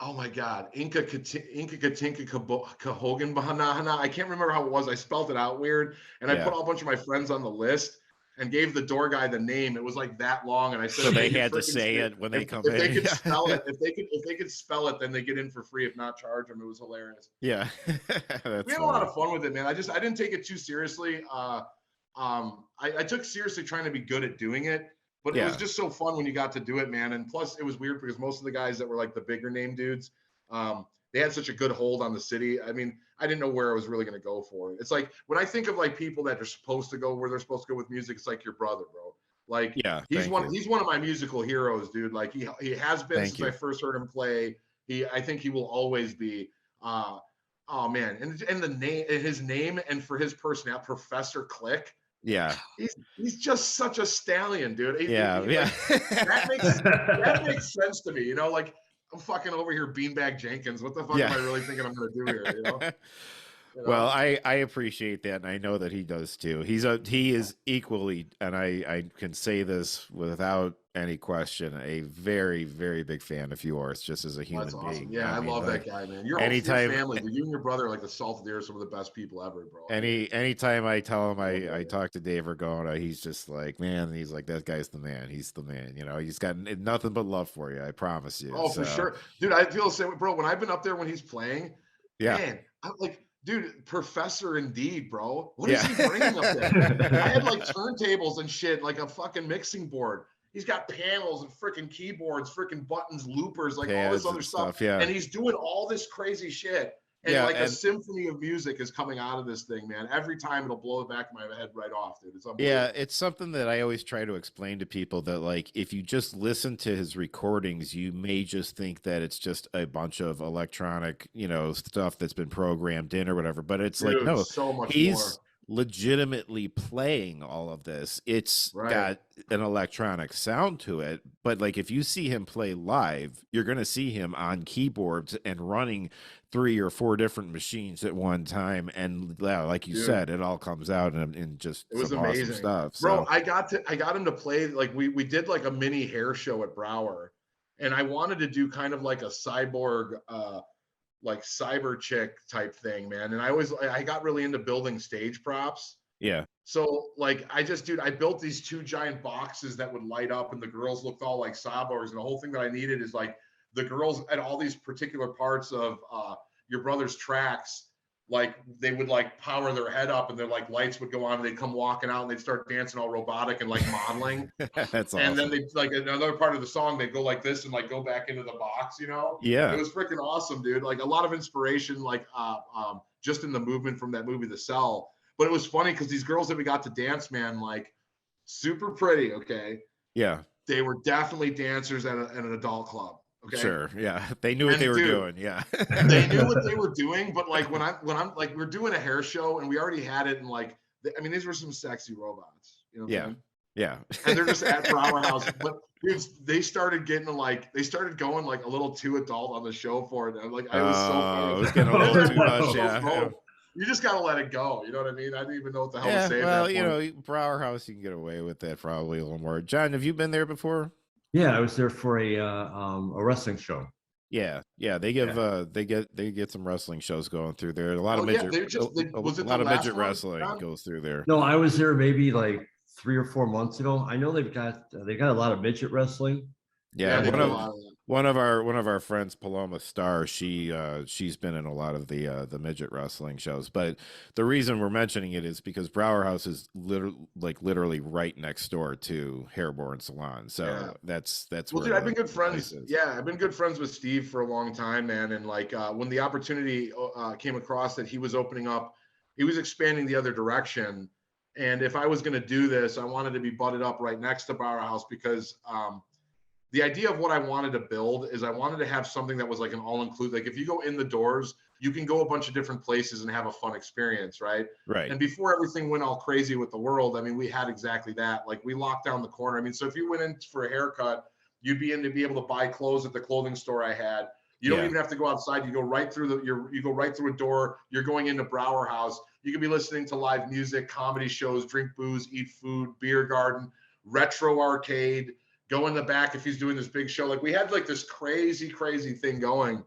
Oh my God, Inca Katinka Kahogan Bahanahana. I can't remember how it was. I spelled it out weird, and I put a bunch of my friends on the list and gave the door guy the name. It was like that long, and I said so they had to say it when they come in. If they could spell it, if they could spell it, then they get in for free. If not, charge them. It was hilarious. Yeah, we had a lot of fun with it, man. I didn't take it too seriously. I took seriously trying to be good at doing it, but it was just so fun when you got to do it, man. And plus, it was weird because most of the guys that were like the bigger name dudes, they had such a good hold on the city. I mean, I didn't know where I was really going to go for it. It's like when I think of like people that are supposed to go where they're supposed to go with music, it's like your brother, bro. Like he's one of my musical heroes, dude. Like he has been since I first heard him play. I think he will always be. Oh man, and the name, his name, and for his personality, Professor Click. Yeah, he's just such a stallion, dude. That makes sense to me. You know, like I'm fucking over here, Beanbag Jenkins. What the fuck am I really thinking I'm gonna do here? You know? Well, I appreciate that, and I know that he does too. He is equally, and I can say this without any question, a very, very big fan of yours, just as a human being. Yeah, I mean, love that guy, man. Your family, you and your brother, like the salted air, some of the best people ever, bro. Anytime I tell him I talk to Dave Ragona, he's just like, man, he's like, that guy's the man. He's the man. You know, he's got nothing but love for you. I promise you. Oh, for sure, dude. I feel the same way, bro. When I've been up there when he's playing, man, I'm like. Dude, Professor indeed, bro. What is he bringing up there? I had like turntables and shit, like a fucking mixing board. He's got panels and freaking keyboards, freaking buttons, loopers, like all this other stuff. And he's doing all this crazy shit. And a symphony of music is coming out of this thing, man. Every time it'll blow the back of my head right off, dude. It's unbelievable. Yeah, it's something that I always try to explain to people that, like, if you just listen to his recordings, you may just think that it's just a bunch of electronic, stuff that's been programmed in or whatever. But it's like, no, so much legitimately playing all of this. It's Right. got an electronic sound to it, but like if you see him play live, you're going to see him on keyboards and running 3 or 4 different machines at one time. And like you Dude, said, it all comes out in just it was some awesome amazing. stuff. Bro, So I got him to play, like we did like a mini hair show at Brower, and I wanted to do kind of like a cyborg like cyber chick type thing, man. And I got really into building stage props. yeah. So like dude, I built these 2 giant boxes that would light up, and the girls looked all like cyborgs. And the whole thing that I needed is like the girls at all these particular parts of your brother's tracks, like they would like power their head up, and their like lights would go on, and they'd come walking out, and they'd start dancing all robotic and like modeling. That's awesome. And then they like another part of the song, they'd go like this and like go back into the box, you know? Yeah. It was freaking awesome, dude. Like a lot of inspiration, like just in the movement from that movie, The Cell. But it was funny because these girls that we got to dance, man, like super pretty, okay? Yeah. They were definitely dancers at an adult club. Okay. Sure. Yeah. They knew what they were doing. Yeah. They knew what they were doing. But like when I'm like, we're doing a hair show and we already had it. And like, I mean, these were some sexy robots, you know what I'm saying? Yeah. And they're just at Brower House. But dude, they started going like a little too adult on the show for it. Like I was so it was getting a little too much. Yeah. You just gotta let it go. You know what I mean? I didn't even know what the hell to say. Well, you know, Brower House, you can get away with that probably a little more. John, have you been there before? Yeah, I was there for a wrestling show. Yeah, they give they get some wrestling shows going through there. A lot of midget, a lot of midget wrestling goes through there. No, I was there maybe like 3 or 4 months ago. I know they got a lot of midget wrestling. Yeah, one of our friends, Paloma Star, she's been in a lot of the midget wrestling shows. But the reason we're mentioning it is because Brower House is literally right next door to Hairborn Saloon. So that's well, dude, I've been good friends. Yeah, I've been good friends with Steve for a long time, man. And like when the opportunity came across that he was opening up, he was expanding the other direction. And if I was going to do this, I wanted to be butted up right next to Brower House because the idea of what I wanted to build is I wanted to have something that was like an all-inclusive. Like if you go in the doors, you can go a bunch of different places and have a fun experience, right? Right. And before everything went all crazy with the world, I mean, we had exactly that. Like we locked down the corner. I mean, so if you went in for a haircut, you'd be able to buy clothes at the clothing store I had. You don't even have to go outside. You go right through you go right through a door. You're going into Brower House. You can be listening to live music, comedy shows, drink booze, eat food, beer garden, retro arcade. Go in the back if he's doing this big show. Like we had like this crazy thing going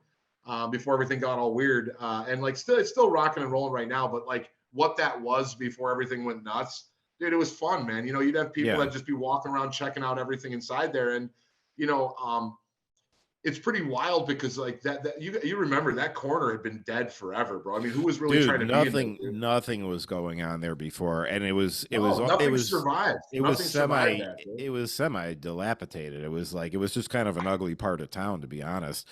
before everything got all weird. And like it's still rocking and rolling right now. But like what that was before everything went nuts, dude, it was fun, man. You know, you'd have people that just be walking around checking out everything inside there. And, you know, it's pretty wild because like that you remember that corner had been dead forever, bro. I mean, who was really trying to nothing was going on there before, and it was survived. It was semi dilapidated. It was just kind of an ugly part of town, to be honest.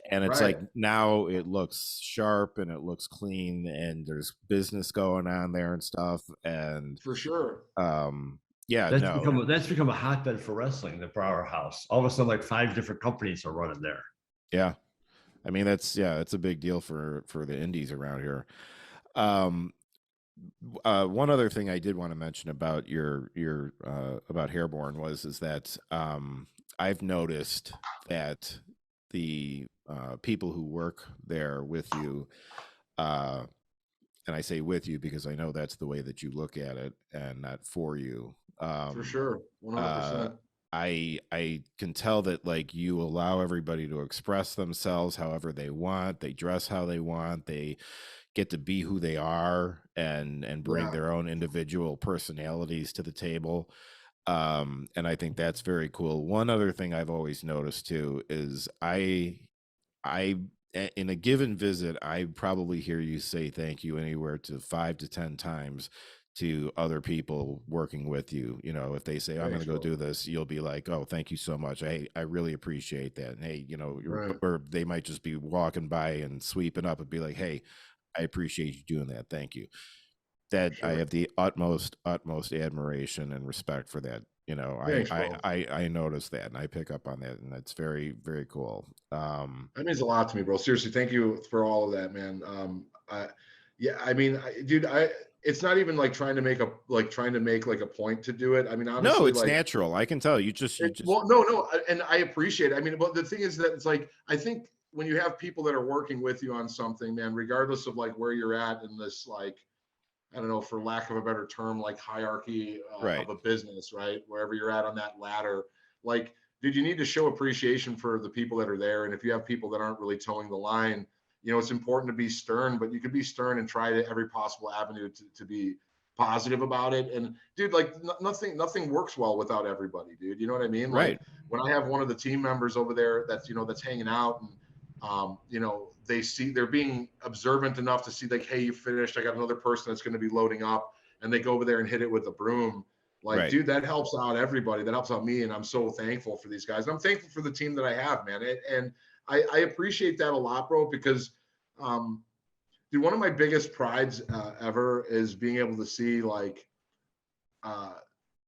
And it's like now it looks sharp and it looks clean and there's business going on there and stuff. And for sure. Yeah, that's become a hotbed for wrestling, the Brower House. All of a sudden, like 5 different companies are running there. Yeah, I mean that's a big deal for the indies around here. One other thing I did want to mention about your about Hairborn is that I've noticed that the people who work there with you, and I say with you because I know that's the way that you look at it and not for you. For sure, 100%. I can tell that like you allow everybody to express themselves however they want. They dress how they want. They get to be who they are and bring their own individual personalities to the table. And I think that's very cool. One other thing I've always noticed too is I in a given visit, I probably hear you say thank you anywhere to 5 to 10 times to other people working with you. You know, if they say, I'm going to go do this, you'll be like, oh, thank you so much. I really appreciate that. And hey, you know, or they might just be walking by and sweeping up and be like, hey, I appreciate you doing that. Thank you. That I have the utmost admiration and respect for that. You know, I notice that and I pick up on that, and that's very, very cool. That means a lot to me, bro. Seriously, thank you for all of that, man. Yeah, I mean, dude, it's not even like trying to make like a point to do it. I mean, No, honestly, it's like natural. I can tell you well, no, and I appreciate it. I mean, but the thing is that it's like, I think when you have people that are working with you on something, man, regardless of like where you're at in this, like, I don't know, for lack of a better term, like hierarchy right. of a business, right? Wherever you're at on that ladder, like, dude, you need to show appreciation for the people that are there. And if you have people that aren't really towing the line, you know, it's important to be stern, but you could be stern and try to every possible avenue to be positive about it. And dude, like nothing works well without everybody, dude. You know what I mean? Right. Like when I have one of the team members over there that's, you know, that's hanging out and, you know, they're being observant enough to see like, hey, you finished. I got another person that's going to be loading up, and they go over there and hit it with a broom. Like, right. dude, that helps out everybody. That helps out me. And I'm so thankful for these guys. And I'm thankful for the team that I have, man. And I appreciate that a lot, bro, because, dude, one of my biggest prides ever is being able to see like,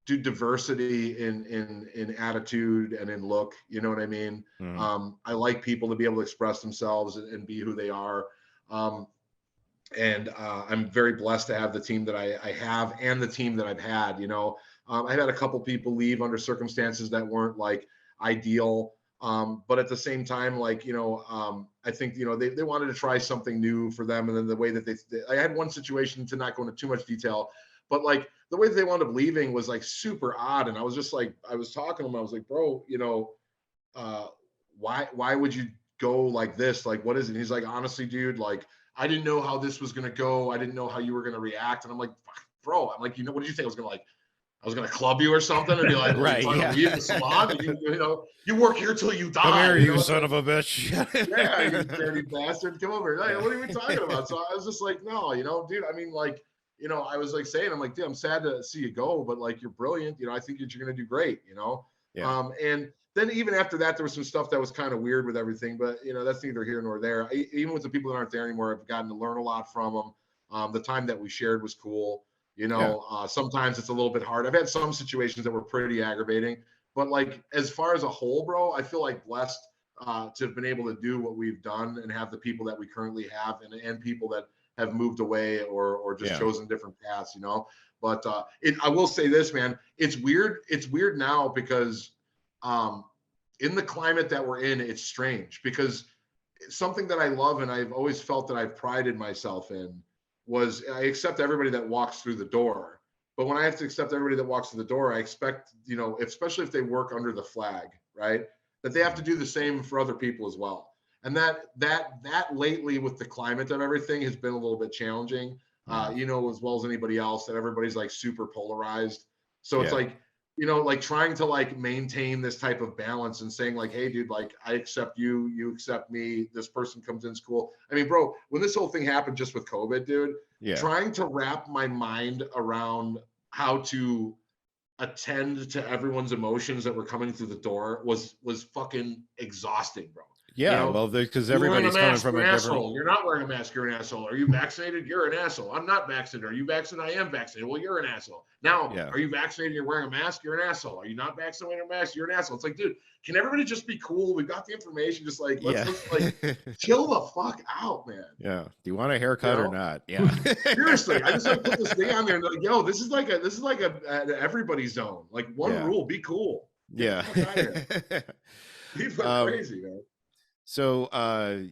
do diversity in attitude and in look, you know what I mean? I like people to be able to express themselves and be who they are. And I'm very blessed to have the team that I have and the team that I've had. You know, I've had a couple people leave under circumstances that weren't like ideal. But at the same time, like, you know, I think, you know, they wanted to try something new for them. And then the way that I had one situation, to not go into too much detail, but like the way that they wound up leaving was like super odd. And I was just like, I was talking to him, I was like, bro, you know, why would you go like this? Like, what is it? And he's like, honestly, dude, like, I didn't know how this was going to go. I didn't know how you were going to react. And I'm like, bro, I'm like, you know, what did you think I was going to like? I was going to club you or something and be like, well, right, you're trying to leave the salon. And you know, you work here till you die. Come here, you you know? son of a bitch. Yeah, you dirty bastard. Come over. Like, what are we talking about? So I was just like, no, you know, dude, I mean, like, you know, I was like saying, I'm like, dude, I'm sad to see you go, but like, you're brilliant. You know, I think that you're going to do great, you know? Yeah. And then even after that, there was some stuff that was kind of weird with everything, but you know, that's neither here nor there. Even with the people that aren't there anymore, I've gotten to learn a lot from them. The time that we shared was cool. You know, sometimes it's a little bit hard. I've had some situations that were pretty aggravating, but like, as far as a whole, bro, I feel like blessed to have been able to do what we've done and have the people that we currently have and people that have moved away or just chosen different paths, you know. But I will say this, man, it's weird. It's weird now because in the climate that we're in, it's strange because it's something that I love and I've always felt that I've prided myself in was I accept everybody that walks through the door. But when I have to accept everybody that walks through the door, I expect, you know, especially if they work under the flag, right, that they have to do the same for other people as well. And that lately with the climate of everything has been a little bit challenging, you know, as well as anybody else, that everybody's like super polarized. So it's like, you know, like trying to like maintain this type of balance and saying like, hey, dude, like I accept you, you accept me. This person comes in school. I mean, bro, when this whole thing happened just with COVID, dude, trying to wrap my mind around how to attend to everyone's emotions that were coming through the door was fucking exhausting, bro. Yeah, you know? well, because everybody's coming from a different. Asshole. You're not wearing a mask. You're an asshole. Are you vaccinated? You're an asshole. I'm not vaccinated. Are you vaccinated? I am vaccinated. Well, you're an asshole. Now, are you vaccinated? You're wearing a mask. You're an asshole. Are you not vaccinated? Wearing a mask. You're an asshole. It's like, dude, can everybody just be cool? We've got the information. Just like let's like chill the fuck out, man. Yeah. Do you want a haircut or not? Yeah. Seriously, I just like put this thing on there and like, yo, this is like a everybody zone. Like one rule: be cool. Get the fuck out of here. People crazy, man. So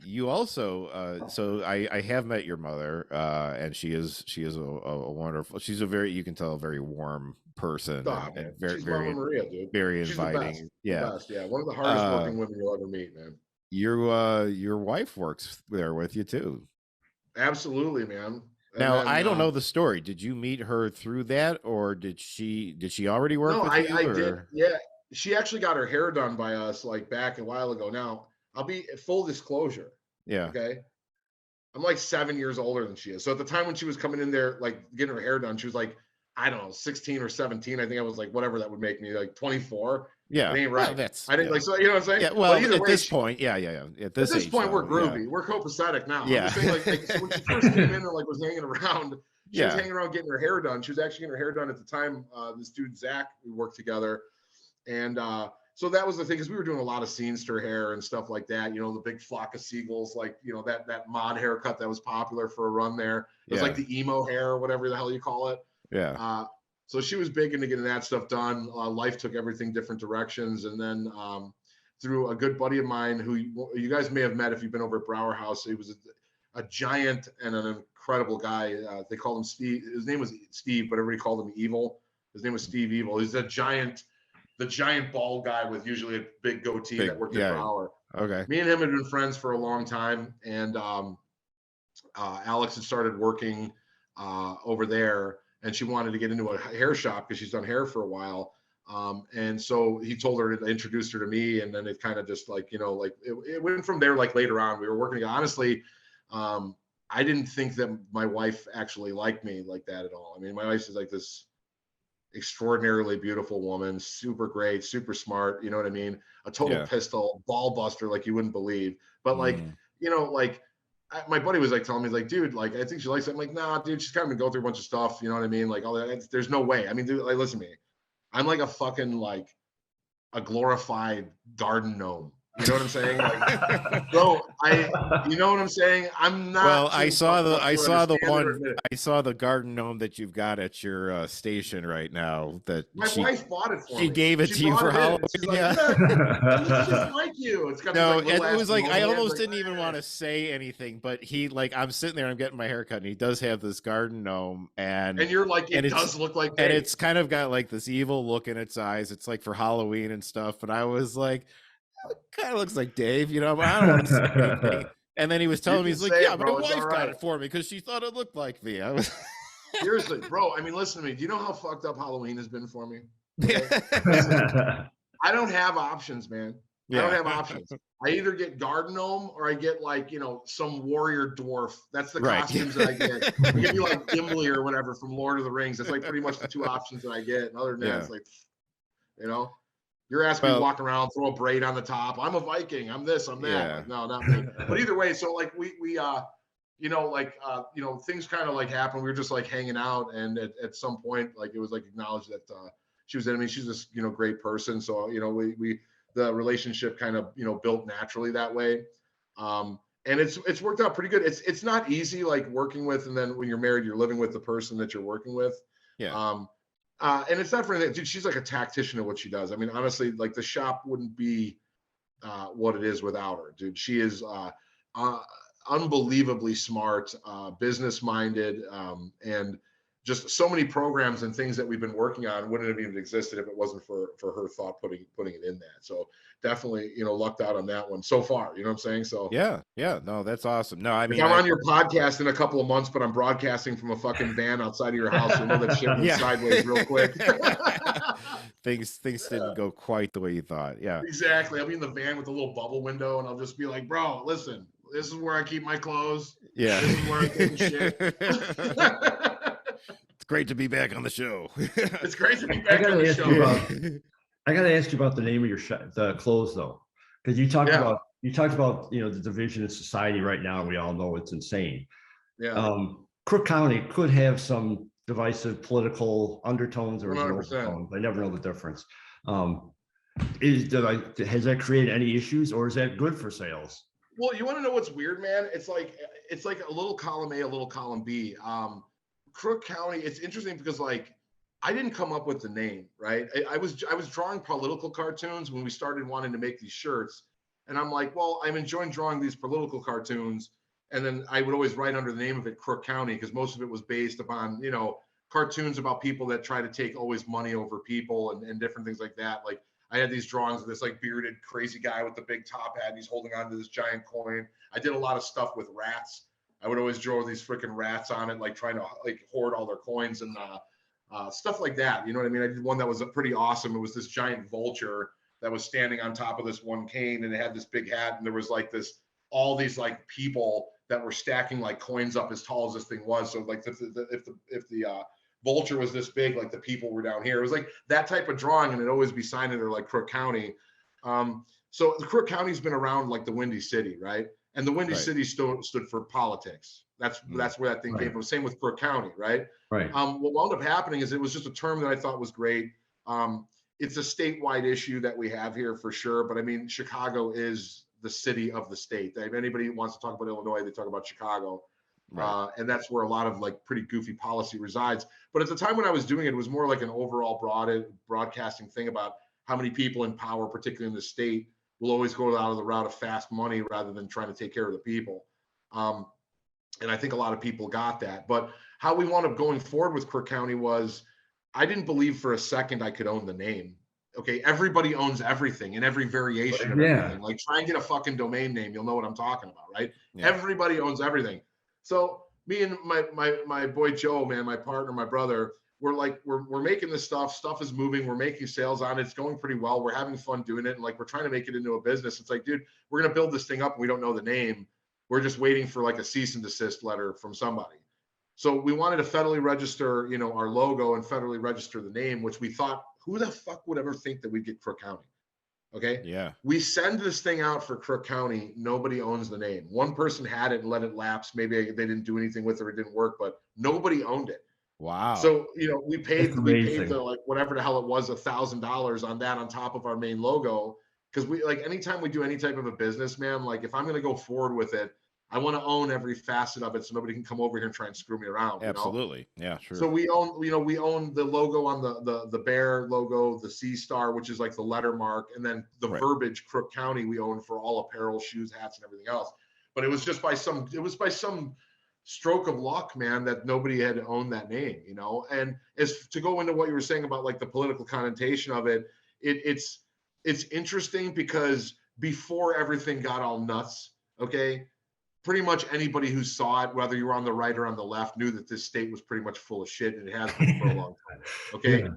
you also so I have met your mother and she is a wonderful, she's a very, you can tell, a very warm person and very Maria, dude. very she's inviting. The best. Yeah, one of the hardest working women you'll ever meet, man. Your wife works there with you too. Absolutely, man. Now I don't know the story. Did you meet her through that, or did she already work with you? I did. Yeah, she actually got her hair done by us like back a while ago. Now I'll be full disclosure. Yeah. Okay. I'm like 7 years older than she is. So at the time when she was coming in there, like getting her hair done, she was like, I don't know, 16 or 17. I think I was like, whatever that would make me, like 24. Yeah. It ain't right. Well, I didn't like, so you know what I'm saying? Yeah. Well, at this point, yeah. At this point, we're groovy. We're copacetic now. Yeah. I'm just saying, like so when she first came in and like was hanging around, she was hanging around getting her hair done. She was actually getting her hair done at the time. This dude, Zach, we worked together. And so that was the thing, because we were doing a lot of scenester hair and stuff like that, you know, the big flock of seagulls, like, you know, that mod haircut that was popular for a run there. It was like the emo hair or whatever the hell you call it. Yeah. So she was big into getting that stuff done. Life took everything different directions. And then through a good buddy of mine who you guys may have met if you've been over at Brower House, he was a giant and an incredible guy. They called him Steve. His name was Steve, but everybody called him Evil. His name was Steve Evil. He's the giant bald guy with usually a big goatee that worked at Brower. Okay. Me and him had been friends for a long time, and Alex had started working over there, and she wanted to get into a hair shop because she's done hair for a while. And so he told her to introduce her to me, and then it kind of just like, you know, like it went from there. Like later on, we were working. Honestly, I didn't think that my wife actually liked me like that at all. I mean, my wife is like this extraordinarily beautiful woman, super great, super smart, you know what I mean? A total pistol, ball buster like you wouldn't believe. But like, you know, like my buddy was like telling me, like, dude, like I think she likes it. I'm like, nah, dude, she's kind of been going through a bunch of stuff, you know what I mean? Like all that, there's no way. I mean, dude, like listen to me. I'm like a fucking like a glorified garden gnome. You know what I'm saying? Like, bro, you know what I'm saying? I'm not. Well, I saw the garden gnome that you've got at your station right now. That my wife bought it for me. She gave it to you for Halloween. Like, yeah, it's just like you. It's got no, it was like I almost didn't even want to say anything, but he like I'm sitting there, I'm getting my hair cut, and he does have this garden gnome, and you're like, it does look like, and it's kind of got like this evil look in its eyes. It's like for Halloween and stuff, and I was like, it kind of looks like Dave, you know, but I don't want to say anything. And then he was telling me, he's like, yeah, my wife got it for me because she thought it looked like me. I was seriously, bro. I mean, listen to me. Do you know how fucked up Halloween has been for me? Okay? Listen, I don't have options, man. I don't have options. I either get garden gnome or I get like, you know, some warrior dwarf. That's the costumes that I get. I give you like Gimli or whatever from Lord of the Rings. That's like pretty much the two options that I get. And other than that, it's like, you know. You're asking me to walk around, throw a braid on the top. I'm a Viking. I'm this, I'm that. Yeah. Like, no, not me. But either way, so like we you know, like you know, things kind of like happened. We were just like hanging out, and at some point, like it was like acknowledged that she was into me. She's this, you know, great person. So, you know, we the relationship kind of, you know, built naturally that way. And it's worked out pretty good. It's not easy like working with, and then when you're married, you're living with the person that you're working with. Yeah. And it's not for anything, dude. She's like a tactician at what she does. I mean, honestly, like the shop wouldn't be what it is without her, dude. She is unbelievably smart, business minded, and just so many programs and things that we've been working on wouldn't have even existed if it wasn't for her thought putting it in that. So definitely, you know, lucked out on that one so far. You know what I'm saying? So yeah, no, that's awesome. No, I mean, if I'm on your podcast in a couple of months, but I'm broadcasting from a fucking van outside of your house, you know that shit went sideways real quick. things didn't go quite the way you thought. Yeah, exactly. I'll be in the van with a little bubble window, and I'll just be like, bro, listen, this is where I keep my clothes. Yeah, this is where I take shit. It's great to be back on the show. It's great to be back on the show. I got to ask you about the name of your the clothes though, because you talked about you know the division in society right now. We all know it's insane. Yeah. Crook County could have some divisive political undertones or overtones. I never know the difference. Has that created any issues, or is that good for sales? Well, you want to know what's weird, man? It's like a little column A, a little column B. Crook County, it's interesting because like I didn't come up with the name, right? I was drawing political cartoons when we started wanting to make these shirts. And I'm like, well, I'm enjoying drawing these political cartoons. And then I would always write under the name of it Crook County, because most of it was based upon, you know, cartoons about people that try to take always money over people and different things like that. Like I had these drawings of this like bearded crazy guy with the big top hat, and he's holding on to this giant coin. I did a lot of stuff with rats. I would always draw these freaking rats on it, like trying to like hoard all their coins and stuff like that. You know what I mean? I did one that was pretty awesome. It was this giant vulture that was standing on top of this one cane, and it had this big hat, and there was like all these like people that were stacking like coins up as tall as this thing was. So like if the vulture was this big, like the people were down here. It was like that type of drawing, and it'd always be signed under like Crook County. So the Crook County's been around like the Windy City, right? And the Windy City stood for politics. That's where that thing came from. Same with Crook County, right? Right. What wound up happening is it was just a term that I thought was great. it's a statewide issue that we have here for sure. But I mean, Chicago is the city of the state. If anybody wants to talk about Illinois, they talk about Chicago. Right. And that's where a lot of like pretty goofy policy resides. But at the time when I was doing it, it was more like an overall broadcasting thing about how many people in power, particularly in the state, will always go out of the route of fast money rather than trying to take care of the people. And I think a lot of people got that. But how we wound up going forward with Crook County was, I didn't believe for a second I could own the name. Okay, everybody owns everything in every variation of everything. Like, try and get a fucking domain name, you'll know what I'm talking about, right? Yeah. Everybody owns everything. So me and my boy Joe, man, my partner, my brother, we're like, we're making this stuff is moving, we're making sales on it, it's going pretty well, we're having fun doing it, and like, we're trying to make it into a business. It's like, dude, we're gonna build this thing up and we don't know the name. We're just waiting for like a cease and desist letter from somebody. So we wanted to federally register, you know, our logo and federally register the name, which we thought, who the fuck would ever think that we'd get Crook County? Okay. Yeah. We send this thing out for Crook County. Nobody owns the name. One person had it and let it lapse. Maybe they didn't do anything with it or it didn't work, but nobody owned it. Wow. So, you know, we paid the, like, whatever the hell it was, $1,000 on that on top of our main logo. Cause we, like, anytime we do any type of a business, man, like, if I'm going to go forward with it, I want to own every facet of it so nobody can come over here and try and screw me around. Absolutely. You know? Yeah, sure. So we own, you know, we own the logo on the bear logo, the sea star, which is like the letter mark, and then the verbiage Crook County we own for all apparel, shoes, hats, and everything else. But it was just by some stroke of luck, man, that nobody had owned that name, you know. And as to go into what you were saying about like the political connotation of it, it's interesting because before everything got all nuts, okay, pretty much anybody who saw it, whether you were on the right or on the left, knew that this state was pretty much full of shit, and it has been for a long time. Okay. Yeah.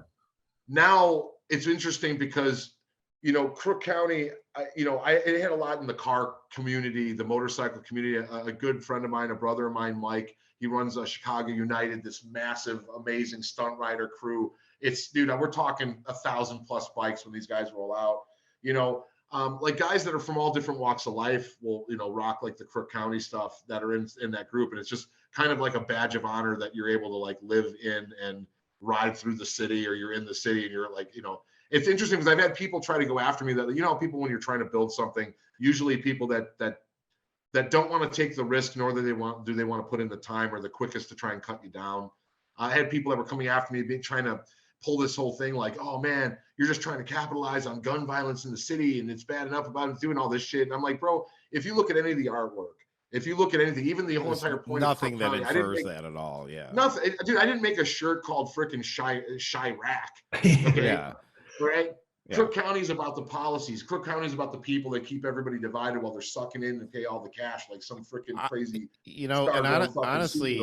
Now it's interesting because, you know, Crook County, it had a lot in the car community, the motorcycle community. A good friend of mine, a brother of mine, Mike, he runs a Chicago United, this massive, amazing stunt rider crew. It's, dude, we're talking 1,000+ bikes when these guys roll out, you know. Like, guys that are from all different walks of life will, you know, rock like the Crook County stuff that are in that group. And it's just kind of like a badge of honor that you're able to like live in and ride through the city, or you're in the city and you're like, you know, it's interesting because I've had people try to go after me that, you know, people, when you're trying to build something, usually people that don't want to take the risk, nor do they want to put in the time or the quickest to try and cut you down. I had people that were coming after me, trying to pull this whole thing like, oh man, you're just trying to capitalize on gun violence in the city and it's bad enough about doing all this shit. And I'm like, bro, if you look at any of the artwork, if you look at anything, even the whole entire point, nothing that infers that at all. Yeah, nothing, dude. I didn't make a shirt called freaking Chirac. Okay? Yeah. Right. Yeah. Crook County is about the policies. Crook County is about the people that keep everybody divided while they're sucking in and pay all the cash like some freaking crazy. You know, and honestly,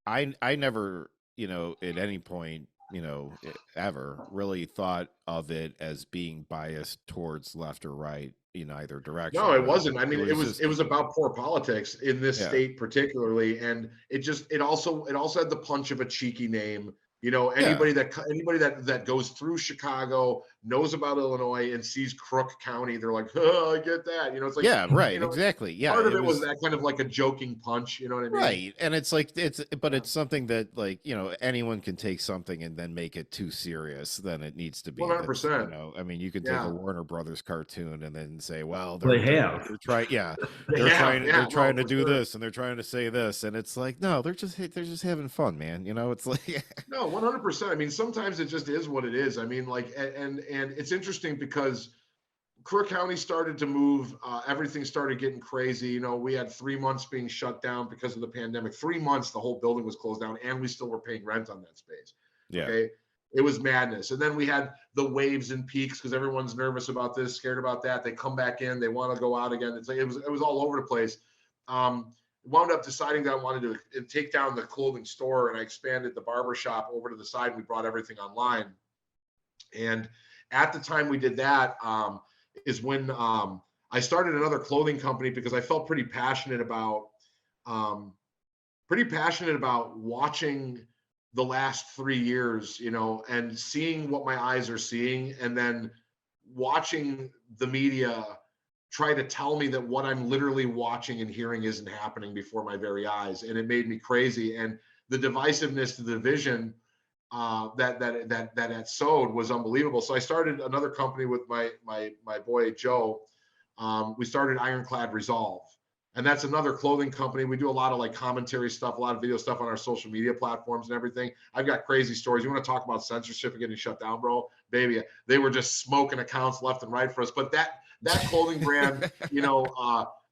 I never, you know, at any point, you know, ever really thought of it as being biased towards left or right in either direction. No, it wasn't. I mean, it was about poor politics in this state particularly, and it also had the punch of a cheeky name. You know, anybody that goes through Chicago, knows about Illinois, and sees Crook County, they're like, oh, I get that. You know, it's like, yeah, right, you know, exactly. Yeah, part of it was that kind of like a joking punch. You know what I mean? Right, and it's like it's something that, like, you know, anyone can take something and then make it too serious than it needs to be. 100%. You know, I mean, you can take a Warner Brothers cartoon and then say, well, they're trying, they're trying to do this and they're trying to say this, and it's like, no, they're just having fun, man. You know, it's like no. 100%. I mean, sometimes it just is what it is. I mean, like, and it's interesting because Crook County started to move. Everything started getting crazy. You know, we had 3 months being shut down because of the pandemic. 3 months, the whole building was closed down, and we still were paying rent on that space. Yeah. Okay. It was madness. And then we had the waves and peaks because everyone's nervous about this, scared about that. They come back in, they want to go out again. It's like it was all over the place. Wound up deciding that I wanted to take down the clothing store, and I expanded the barber shop over to the side, and we brought everything online. And at the time we did that is when I started another clothing company because I felt pretty passionate about watching the last 3 years, you know, and seeing what my eyes are seeing, and then watching the media try to tell me that what I'm literally watching and hearing isn't happening before my very eyes. And it made me crazy. And the divisiveness, the division, that sewed was unbelievable. So I started another company with my boy Joe. We started Ironclad Resolve, and that's another clothing company. We do a lot of like commentary stuff, a lot of video stuff on our social media platforms and everything. I've got crazy stories. You want to talk about censorship and getting shut down, bro? Baby, they were just smoking accounts left and right for us. But that clothing brand,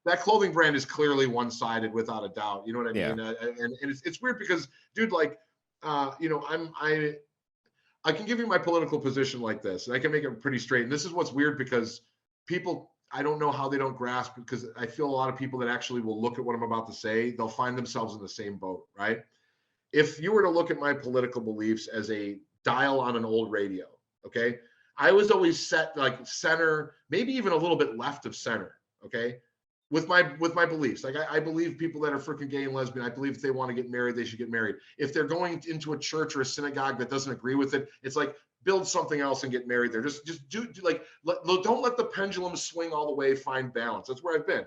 that clothing brand is clearly one-sided without a doubt. You know what I mean? And it's weird because, dude, like, I can give you my political position like this, and I can make it pretty straight. And this is what's weird because people, I don't know how they don't grasp, because I feel a lot of people that actually will look at what I'm about to say, they'll find themselves in the same boat, right? If you were to look at my political beliefs as a dial on an old radio, okay? I was always set like center, maybe even a little bit left of center, okay? With my beliefs. Like I believe people that are freaking gay and lesbian, I believe if they want to get married, they should get married. If they're going into a church or a synagogue that doesn't agree with it, it's like, build something else and get married there. Just do like, don't let the pendulum swing all the way, find balance. That's where I've been.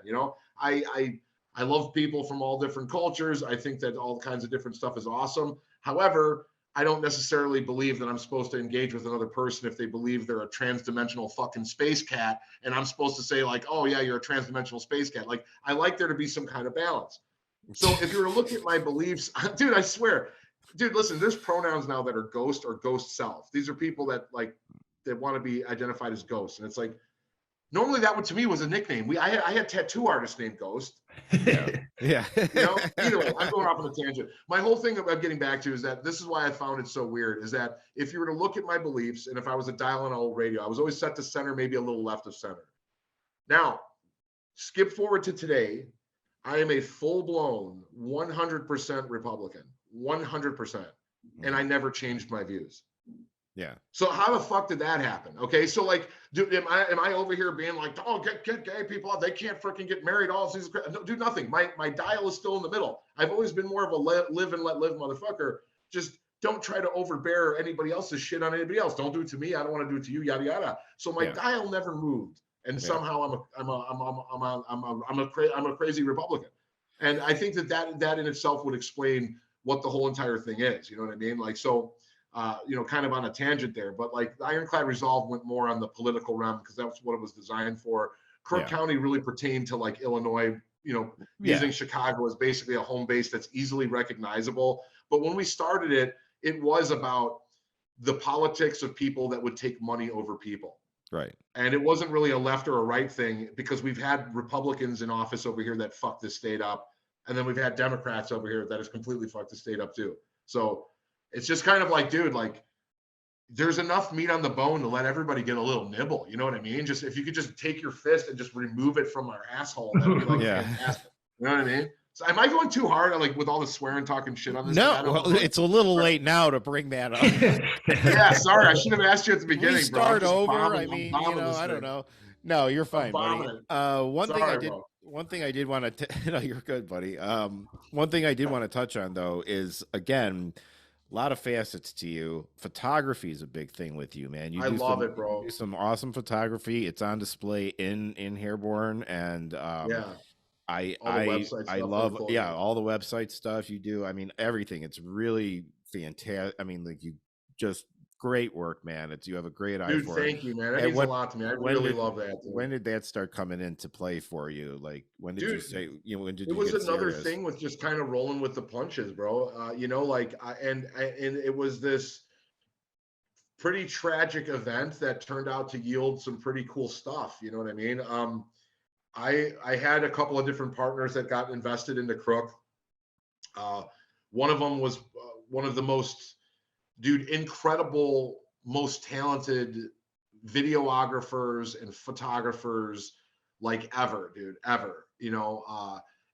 I love people from all different cultures. I think that all kinds of different stuff is awesome. However, I don't necessarily believe that I'm supposed to engage with another person if they believe they're a trans-dimensional fucking space cat, and I'm supposed to say like, oh yeah, you're a trans-dimensional space cat. Like, I like there to be some kind of balance. So if you were to look at my beliefs, dude, I swear, dude, listen, there's pronouns now that are ghost or ghost self. These are people that like, that want to be identified as ghosts. And it's like, normally that one to me was a nickname. I had tattoo artists named Ghost. Yeah. Either way, I'm going off on a tangent. My whole thing I'm getting back to is that this is why I found it so weird, is that if you were to look at my beliefs, and if I was a dial on an old radio, I was always set to center, maybe a little left of center. Now, skip forward to today, I am a full-blown 100% Republican, 100%, and I never changed my views. Yeah. So how the fuck did that happen? Okay, so like, dude, am I over here being like, oh, get gay people out? They can't freaking get married. All these, no, do nothing. My dial is still in the middle. I've always been more of a live and let live motherfucker. Just don't try to overbear anybody else's shit on anybody else. Don't do it to me. I don't want to do it to you. Yada yada. So my dial never moved, and somehow I'm a crazy Republican, and I think that in itself would explain what the whole entire thing is. You know what I mean? Like, so. Kind of on a tangent there, but like Ironclad Resolve went more on the political realm because that's what it was designed for. Crook County really pertained to like Illinois, using Chicago as basically a home base that's easily recognizable. But when we started it, it was about the politics of people that would take money over people. Right. And it wasn't really a left or a right thing, because we've had Republicans in office over here that fucked this state up. And then we've had Democrats over here that has completely fucked the state up too. So it's just kind of like, dude, like there's enough meat on the bone to let everybody get a little nibble. You know what I mean? Just if you could just take your fist and just remove it from our asshole, that'd be like fantastic. You know what I mean? So am I going too hard, like with all the swearing, talking shit on this? No, well, it's a little late now to bring that up. Yeah, sorry, I should have asked you at the beginning. We start bro. over. I mean, I don't know. No, you're fine, buddy. One thing I did want to. No, you're good, buddy. One thing I did want to touch on though is, again, a lot of facets to you. Photography is a big thing with you, man. I love it, bro. You do some awesome photography. It's on display in Hairborn, and I love all the website stuff you do. I mean, everything. It's really fantastic. I mean, like, you just great work, man. You have a great eye for it. Thank you, man. That means a lot to me. I really love that. Dude. When did that start coming into play for you? Like, when did you say, when did it you was get another serious? thing with just kind of rolling with the punches, bro. And it was this pretty tragic event that turned out to yield some pretty cool stuff. You know what I mean? I had a couple of different partners that got invested into Crook. One of them was one of the most, incredible, most talented videographers and photographers like ever,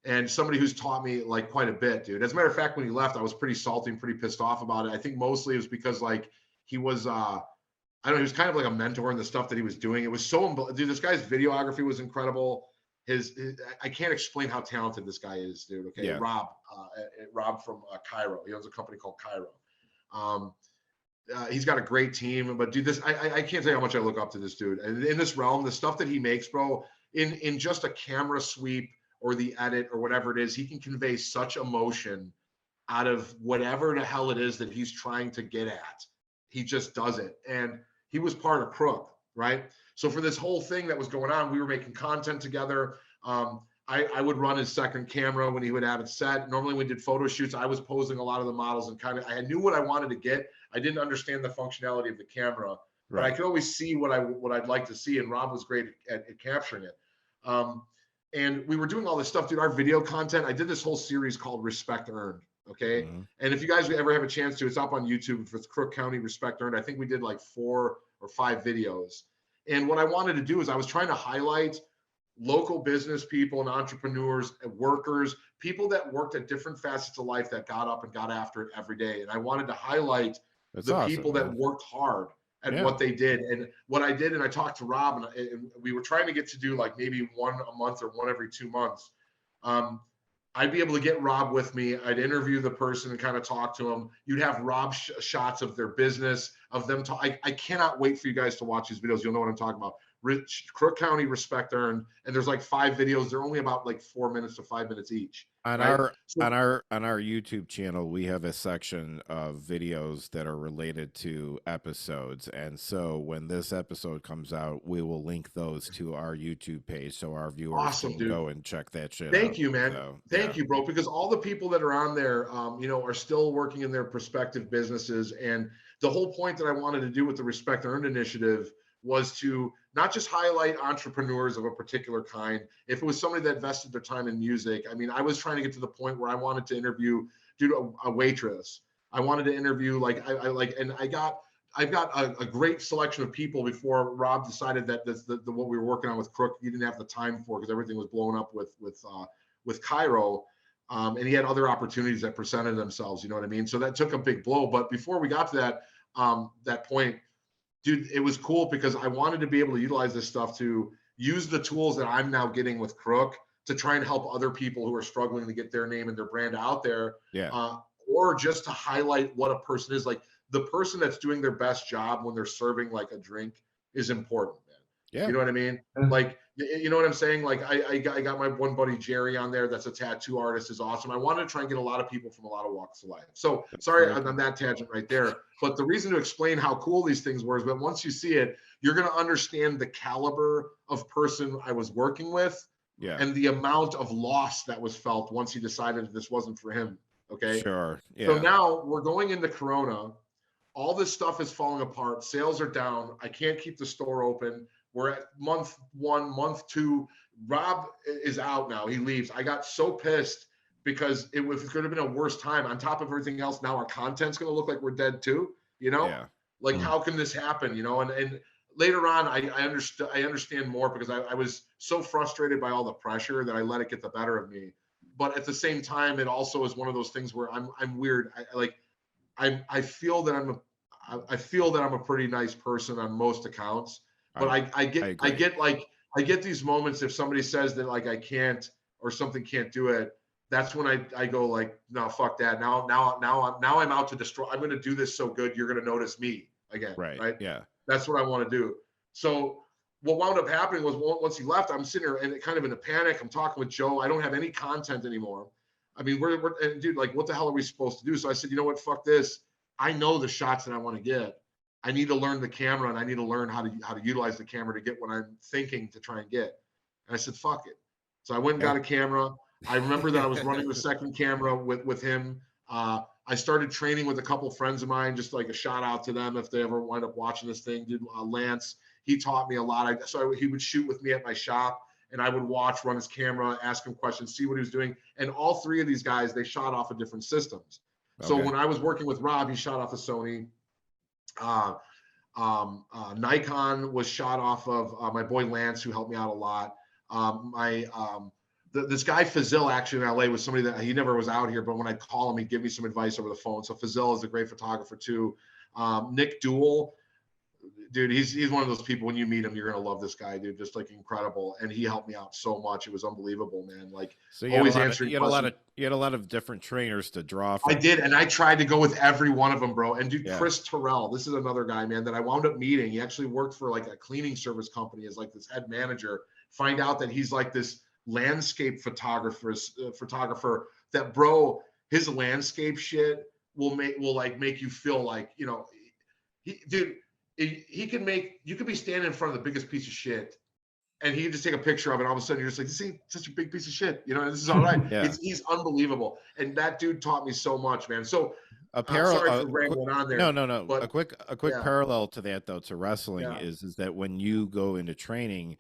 and somebody who's taught me like quite a bit, dude. As a matter of fact, when he left, I was pretty salty and pretty pissed off about it. I think mostly it was because like he was, he was kind of like a mentor in the stuff that he was doing. It was so, dude, this guy's videography was incredible. I can't explain how talented this guy is, dude. Okay. Yeah. Rob from Cairo. He owns a company called Cairo. He's got a great team, but dude, I can't tell you how much I look up to this dude. And in this realm, the stuff that he makes, bro, in just a camera sweep or the edit or whatever it is, he can convey such emotion. out of whatever the hell it is that he's trying to get at. He just does it. And he was part of Crook, right? So for this whole thing that was going on, we were making content together. I would run his second camera when he would have it set. Normally when we did photo shoots, I was posing a lot of the models and I knew what I wanted to get. I didn't understand the functionality of the camera, but I could always see what I'd like to see. And Rob was great at capturing it. And we were doing all this stuff, dude. Our video content, I did this whole series called Respect Earned. Okay. Mm-hmm. And if you guys ever have a chance to, it's up on YouTube for Crook County Respect Earned. I think we did like 4 or 5 videos. And what I wanted to do is I was trying to highlight local business people and entrepreneurs and workers, people that worked at different facets of life that got up and got after it every day. And I wanted to highlight people that worked hard at what they did. And what I did, and I talked to Rob, and we were trying to get to do like maybe 1 a month or 1 every 2 months. I'd be able to get Rob with me. I'd interview the person and kind of talk to him. You'd have Rob shots of their business, of them. I cannot wait for you guys to watch these videos. You'll know what I'm talking about. Crook County Respect Earned, and there's like 5 videos. They're only about like 4 minutes to 5 minutes each. On our YouTube channel, we have a section of videos that are related to episodes, and so when this episode comes out, we will link those to our YouTube page so our viewers can go and check that shit out. Thank you, man. So, Thank you, bro. Because all the people that are on there, are still working in their prospective businesses, and the whole point that I wanted to do with the Respect Earned initiative was to not just highlight entrepreneurs of a particular kind. If it was somebody that invested their time in music, I mean, I was trying to get to the point where I wanted to interview, a waitress. I wanted to interview I've got a great selection of people before Rob decided that what we were working on with Crook, he didn't have the time for, because everything was blown up with Cairo. And he had other opportunities that presented themselves, you know what I mean? So that took a big blow. But before we got to that point, dude, it was cool because I wanted to be able to utilize this stuff to use the tools that I'm now getting with Crook to try and help other people who are struggling to get their name and their brand out there. Yeah. Or just to highlight what a person is. Like, the person that's doing their best job when they're serving like a drink is important, man. Yeah. You know what I mean? Like, you know what I'm saying? Like, I got my one buddy, Jerry, on there. That's a tattoo artist, is awesome. I wanted to try and get a lot of people from a lot of walks of life. So sorry on that tangent right there. But the reason to explain how cool these things were is that once you see it, you're going to understand the caliber of person I was working with, and the amount of loss that was felt once he decided that this wasn't for him. Okay. Sure. Yeah. So now we're going into Corona. All this stuff is falling apart. Sales are down. I can't keep the store open. We're at month 1, month 2. Rob is out now. He leaves. I got so pissed because it could have been a worse time. On top of everything else, now our content's going to look like we're dead too. Like, how can this happen? And later on, I understand more because I was so frustrated by all the pressure that I let it get the better of me. But at the same time, it also is one of those things where I'm weird. I feel that I'm a pretty nice person on most accounts. But I get these moments if somebody says that like I can't or something can't do it. That's when I go like, no, fuck that. Now I'm out to destroy. I'm going to do this so good you're going to notice me again. Right. Yeah. That's what I want to do. So what wound up happening was once he left, I'm sitting here and kind of in a panic. I'm talking with Joe. I don't have any content anymore. I mean, and dude, like, what the hell are we supposed to do? So I said, you know what? Fuck this. I know the shots that I want to get. I need to learn the camera, and I need to learn how to utilize the camera to get what I'm thinking to try and get. And I said, fuck it. So I went and got a camera. I remember that I was running the second camera with him. I started training with a couple of friends of mine, just like a shout out to them if they ever wind up watching this thing. Dude, Lance, he taught me a lot. So he would shoot with me at my shop, and I would watch, run his camera, ask him questions, see what he was doing. And all 3 of these guys, they shot off of different systems. So when I was working with Rob, he shot off of Sony. Nikon was shot off of my boy Lance, who helped me out a lot. This guy Fazil, actually in LA, was somebody that he never was out here, but when I call him, he'd give me some advice over the phone. So Fazil is a great photographer too. Nick Duell, dude, he's one of those people, when you meet him, you're gonna love this guy, dude. Just like incredible, and he helped me out so much. It was unbelievable, man. Like, so you always answering. You had a lot of different trainers to draw from. I did, and I tried to go with every one of them, bro. And dude, Chris Terrell, this is another guy, man, that I wound up meeting. He actually worked for like a cleaning service company as like this head manager. Find out that he's like this landscape photographer that, bro, his landscape shit will make you feel like, you know, dude, he can make, you could be standing in front of the biggest piece of shit and he can just take a picture of it. All of a sudden you're just like, this ain't such a big piece of shit. You know, this is all right. Yeah. He's unbelievable. And that dude taught me so much, man. So I'm Apparel. sorry for rambling on there. No. But A quick yeah, parallel to that though, to wrestling yeah, is that when you go into training,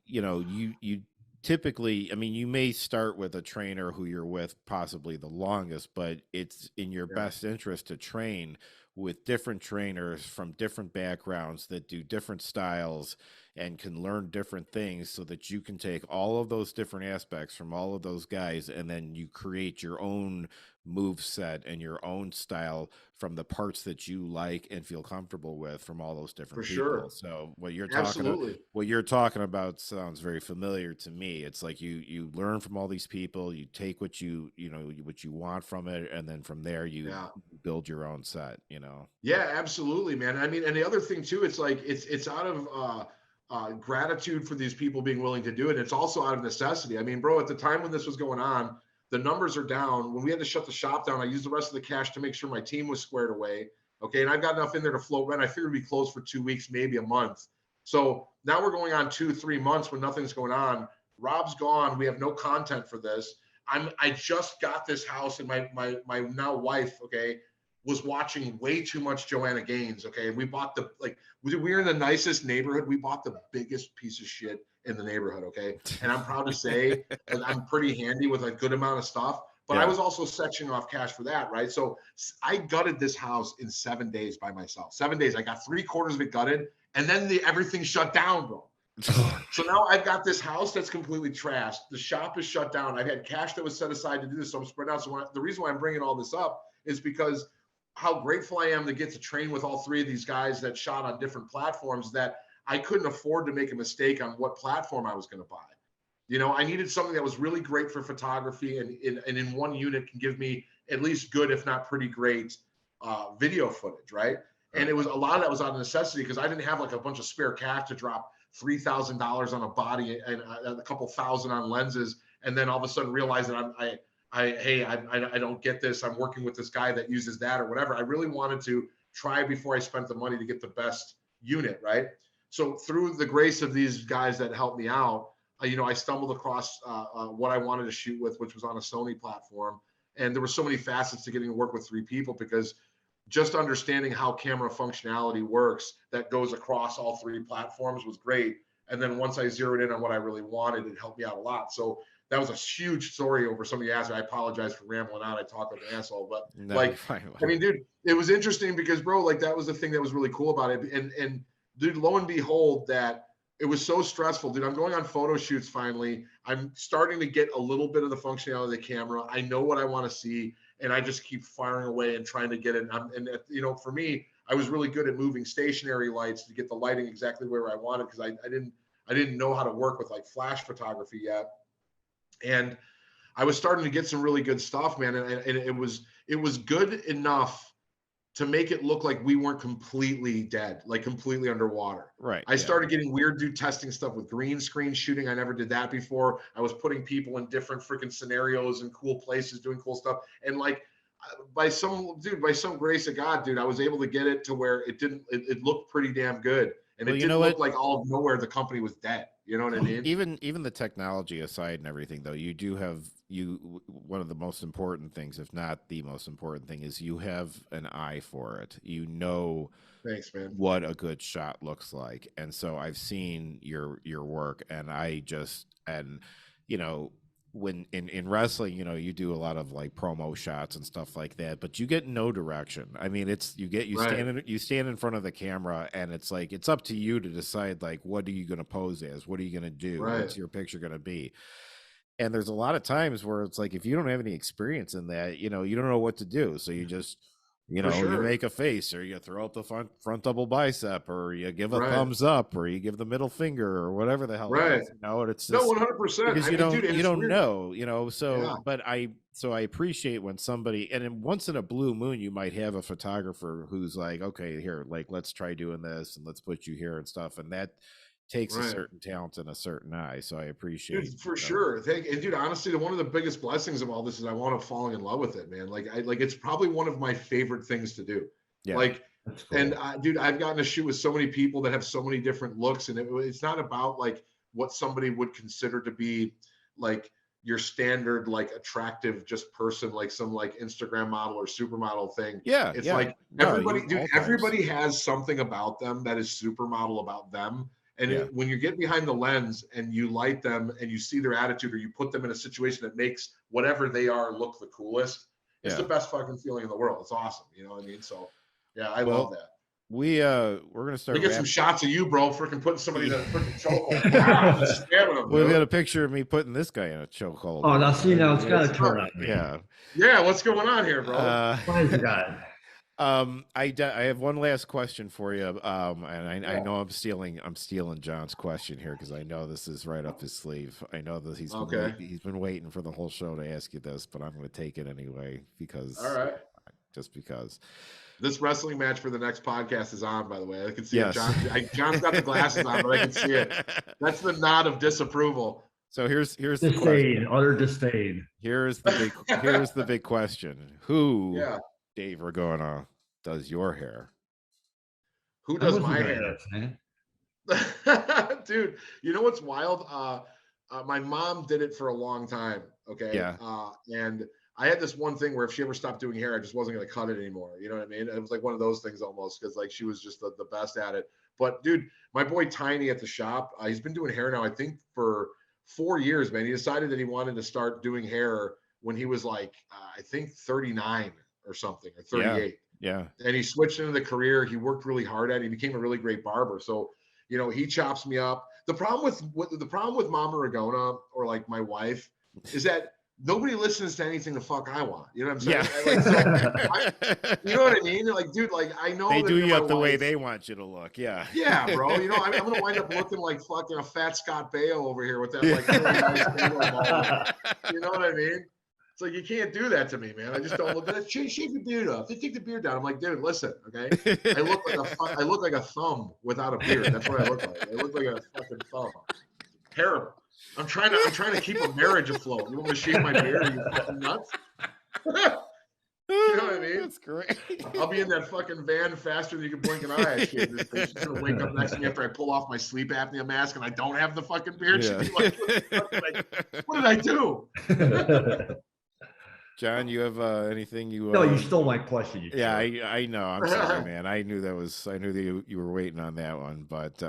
you know, you typically, I mean, you may start with a trainer who you're with possibly the longest, but it's in your yeah, best interest to train with different trainers from different backgrounds that do different styles and can learn different things so that you can take all of those different aspects from all of those guys and then you create your own move set and your own style from the parts that you like and feel comfortable with from all those different for people. sure. So what Absolutely. you're talking about sounds very familiar to me. It's like you learn from all these people, you take what you know what you want from it, and then from there you Yeah. build your own set, you know. Yeah, absolutely, man. I mean, and the other thing too, it's like it's out of gratitude for these people being willing to do it. It's also out of necessity. I mean, bro, at the time when this was going on, the numbers are down. When we had to shut the shop down, I used the rest of the cash to make sure my team was squared away. Okay, and I've got enough in there to float rent. I figured we'd be closed for 2 weeks, maybe a month. So now we're going on 2-3 months when nothing's going on. Rob's gone. We have no content for this. I just got this house, and my now wife, okay, was watching way too much Joanna Gaines. Okay. And we bought we were in the nicest neighborhood. We bought the biggest piece of shit in the neighborhood. Okay. And I'm proud to say that I'm pretty handy with a good amount of stuff, but Yeah. I was also sectioning off cash for that. Right. So I gutted this house in 7 days by myself. 7 days. I got 3/4 of it gutted and then everything shut down, bro. So now I've got this house that's completely trashed. The shop is shut down. I've had cash that was set aside to do this. So I'm spread out. So the reason why I'm bringing all this up is because how grateful I am to get to train with all 3 of these guys that shot on different platforms that I couldn't afford to make a mistake on what platform I was going to buy. You know, I needed something that was really great for photography and in one unit can give me at least good, if not pretty great video footage, right? And it was a lot of that was out of necessity because I didn't have like a bunch of spare cash to drop $3,000 on a body and a couple thousand on lenses. And then all of a sudden realize that I don't get this. I'm working with this guy that uses that or whatever. I really wanted to try before I spent the money to get the best unit, right? So through the grace of these guys that helped me out, you know, I stumbled across what I wanted to shoot with, which was on a Sony platform. And there were so many facets to getting to work with 3 people because just understanding how camera functionality works that goes across all 3 platforms was great. And then once I zeroed in on what I really wanted, it helped me out a lot. So that was a huge story over somebody asked me. I apologize for rambling on. I talk like an asshole, but No, like, fine. I mean, dude, it was interesting because bro, like that was the thing that was really cool about it. And dude, lo and behold, that it was so stressful, dude. I'm going on photo shoots finally. I'm starting to get a little bit of the functionality of the camera. I know what I want to see, and I just keep firing away and trying to get it. And you know, for me, I was really good at moving stationary lights to get the lighting exactly where I wanted because I didn't know how to work with like flash photography yet. And I was starting to get some really good stuff, man. And it was good enough to make it look like we weren't completely dead, like completely underwater. Right. I started getting weird, dude, testing stuff with green screen shooting. I never did that before. I was putting people in different freaking scenarios and cool places, doing cool stuff. And like by some grace of God, dude, I was able to get it to where it looked pretty damn good. And it didn't look like all of nowhere the company was dead. You know what I mean? Even the technology aside and everything, though, you do have one of the most important things, if not the most important thing, is you have an eye for it. You know, thanks, man, what a good shot looks like. And so I've seen your work, and you know, when in wrestling, you know, you do a lot of like promo shots and stuff like that, but you get no direction. I mean, you stand in front of the camera, and it's like it's up to you to decide like what are you going to pose as, what are you going to do, what's your picture going to be. And there's a lot of times where it's like if you don't have any experience in that, you know, you don't know what to do, so you just you make a face, or you throw up the front double bicep, or you give a thumbs up, or you give the middle finger, or whatever the hell it is, you know. And it's just, no, 100%, because you don't know, you know. So, yeah. but I appreciate when somebody, and once in a blue moon, you might have a photographer who's like, okay, here, like let's try doing this, and let's put you here and stuff, and takes a Right. certain talent and a certain eye. So I appreciate, Dude, for sure. And dude, honestly, one of the biggest blessings of all this is I wound up falling in love with it, man. Like it's probably one of my favorite things to do. yeah, Like, That's cool. and dude, I've gotten to shoot with so many people that have so many different looks, and it's not about like what somebody would consider to be like your standard like attractive just person, like some like Instagram model or supermodel thing. yeah, It's yeah. like No, everybody, dude, all types. everybody has something about them that is supermodel about them. And Yeah. when you get behind the lens and you light them and you see their attitude, or you put them in a situation that makes whatever they are look the coolest, it's the Yeah. best fucking feeling in the world. It's awesome. You know what I mean? So yeah, I Well, love that. we're gonna Let start me get some wrapping. shots of you, bro. Freaking putting somebody in a freaking chokehold. Stabbing them, We've got dude. a picture of me putting this guy in a chokehold. Oh, now see, now it's got to It's turn not- on me. Yeah. Yeah, what's going on here, bro? Fine, you got it. I have one last question for you. And I Yeah. know I'm stealing John's question here because I know this is right up his sleeve. I know that he's Okay. he's been waiting for the whole show to ask you this, but I'm going to take it anyway because All right. just because. This wrestling match for the next podcast is on, by the way. I can see Yes. it. John's got the glasses on, but I can see it. That's the nod of disapproval. So here's the question. Disdain, utter disdain. Here's the big question. Who, Yeah. Dave Ragona, does your hair? Who I does wasn't my very hair? nice, man. Dude, you know what's wild? My mom did it for a long time. Okay. Yeah. And I had this one thing where if she ever stopped doing hair, I just wasn't going to cut it anymore. You know what I mean? It was like one of those things almost because like she was just the best at it. But dude, my boy Tiny at the shop, he's been doing hair now, I think for 4 years, man. He decided that he wanted to start doing hair when he was like, I think 39 or something, or 38. Yeah. And he switched into the career. He worked really hard at it. He became a really great barber. So, you know, he chops me up. The problem with Mama Ragona or like my wife is that nobody listens to anything the fuck I want. You know what I'm saying? You know what I mean? Like, dude, like I know They that do you my up the way wife- they want you to look. Yeah. Yeah, bro. You know, I'm gonna wind up looking like fucking a fat Scott Baio over here with that like really nice halo ball. You know what I mean? It's like you can't do that to me, man. I just don't look at shave your beard off. They take the beard down. I'm like, dude, listen, okay. I look like a thumb without a beard. That's what I look like. I look like a fucking thumb. Terrible. I'm trying to keep a marriage afloat. You want me to shave my beard? Are you fucking nuts? You know what I mean? That's great. I'll be in that fucking van faster than you can blink an eye. I shave this bitch. She's gonna wake up next to me after I pull off my sleep apnea mask and I don't have the fucking beard. Yeah. She'd be like, what did I do? John, you have anything you? No, you stole my question. You Yeah, jerk. I know. I'm sorry, man. I knew that you were waiting on that one, but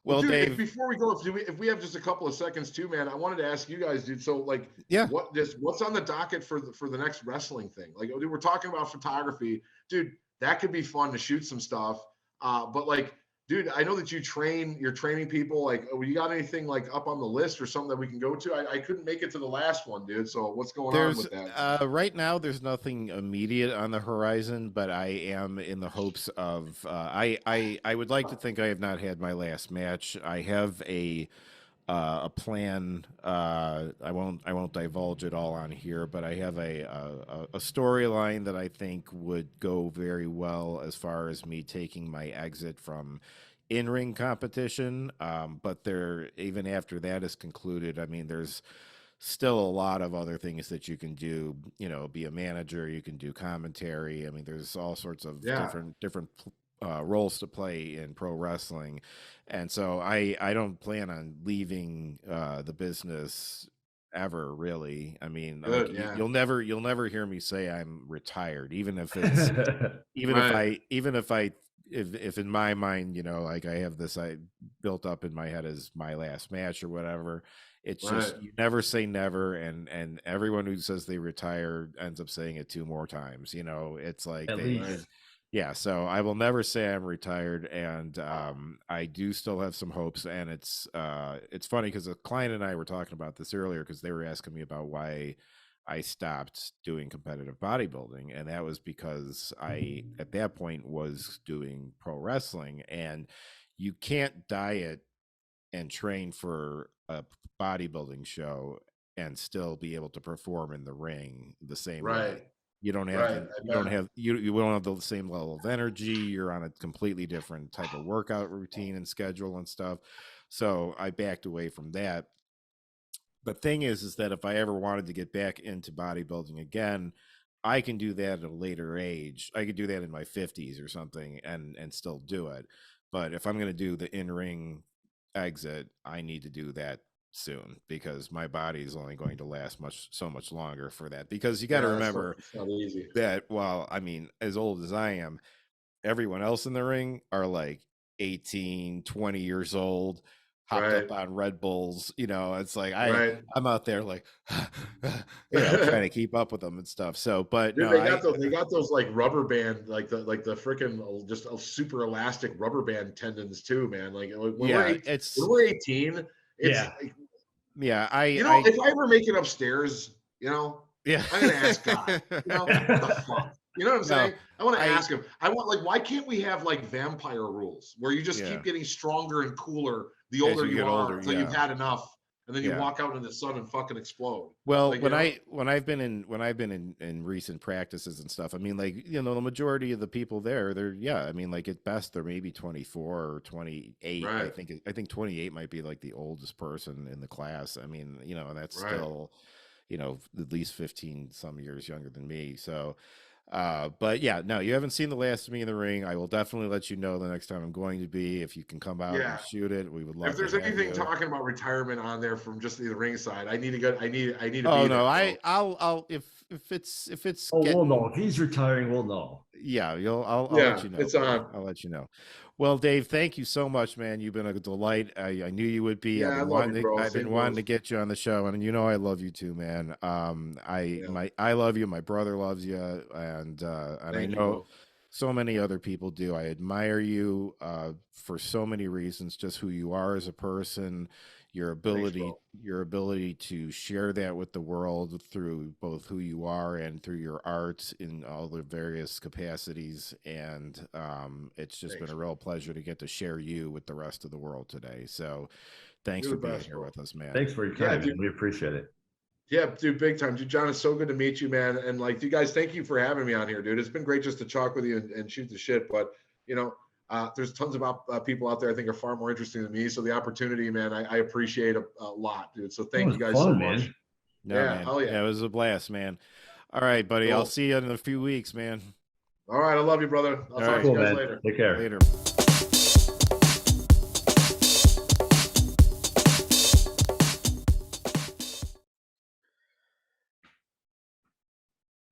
well, dude, Dave. before we go, if we have just a couple of seconds too, man, I wanted to ask you guys, dude. So, like, Yeah. what's on the docket for the next wrestling thing? Like, dude, we're talking about photography, dude. That could be fun to shoot some stuff. But like, dude, I know that you're training people. Like, you got anything like up on the list or something that we can go to? I couldn't make it to the last one, dude. So what's going on with that? Right now, there's nothing immediate on the horizon, but I am in the hopes of. I would like to think I have not had my last match. I have a plan. I won't divulge it all on here, but I have a storyline that I think would go very well as far as me taking my exit from in-ring competition. But even after that is concluded, I mean, there's still a lot of other things that you can do. You know, be a manager, you can do commentary. I mean, there's all sorts of different roles to play in pro wrestling. And so I don't plan on leaving the business ever, really. I mean, Good, like, yeah. you'll never hear me say I'm retired, even if it's if in my mind, you know, like I have this I built up in my head as my last match or whatever. It's just you never say never, and everyone who says they retire ends up saying it 2 more times. You know, it's like yeah. So I will never say I'm retired, and I do still have some hopes. And it's funny because a client and I were talking about this earlier because they were asking me about why I stopped doing competitive bodybuilding, and that was because I at that point was doing pro wrestling, and you can't diet and train for a bodybuilding show and still be able to perform in the ring the same way. You don't have you don't have the same level of energy. You're on a completely different type of workout routine and schedule and stuff. So I backed away from that. The thing is that if I ever wanted to get back into bodybuilding again, I can do that at a later age. I could do that in my 50s or something and still do it. But if I'm going to do the in-ring exit, I need to do that soon because my body is only going to last so much longer for that. Because you got to remember it's not easy. that, well, I mean, as old as I am, everyone else in the ring are like 18, 20 years old, hopped up on Red Bulls. You know, it's like I'm out there like trying to keep up with them and stuff. So, but dude, no, they got those like rubber band, like the freaking just super elastic rubber band tendons too, man. Like when we're 18, it's if I ever make it upstairs, I'm gonna ask God, what the fuck? You know what I'm saying? I want to ask him. I want, like, why can't we have like vampire rules where you just keep getting stronger and cooler the older you are until you've had enough, and then you walk out in the sun and fucking explode. Well, like, when I've been in recent practices and stuff, I mean, like, the majority of the people there, they're I mean, like, at best they're maybe 24 or 28. I think 28 might be like the oldest person in the class. I mean, and that's still, at least 15 some years younger than me. So but yeah, no, you haven't seen the last of me in the ring. I will definitely let you know the next time I'm going to be. If you can come out and shoot it, we would love. If there's anything talking about retirement on there from just the ring side, I need to go. I need to. Oh be no, there, I'll if it's. Oh, we'll know if he's retiring. We'll know. Yeah, I'll let you know. It's on. I'll let you know. Well, Dave, thank you so much, man. You've been a delight. I knew you would be. Yeah, I've been wanting to get you on the show, and I love you too, man. I love you. My brother loves you, and I know so many other people do. I admire you for so many reasons, just who you are as a person, your ability to share that with the world through both who you are and through your art in all the various capacities. And it's just been a real pleasure to get to share you with the rest of the world today. So thanks for being here with us, man. Thanks for your time. We appreciate it. Yeah, dude, big time. Dude, John, it's so good to meet you, man. And like, you guys, thank you for having me on here, dude. It's been great just to talk with you and shoot the shit. But, there's tons of people out there I think are far more interesting than me. So the opportunity, man, I appreciate a lot, dude. So thank you guys so much. No, man. Hell yeah. It was a blast, man. All right, buddy. Cool. I'll see you in a few weeks, man. All right. I love you, brother. I'll talk to you guys later. Take care. Later.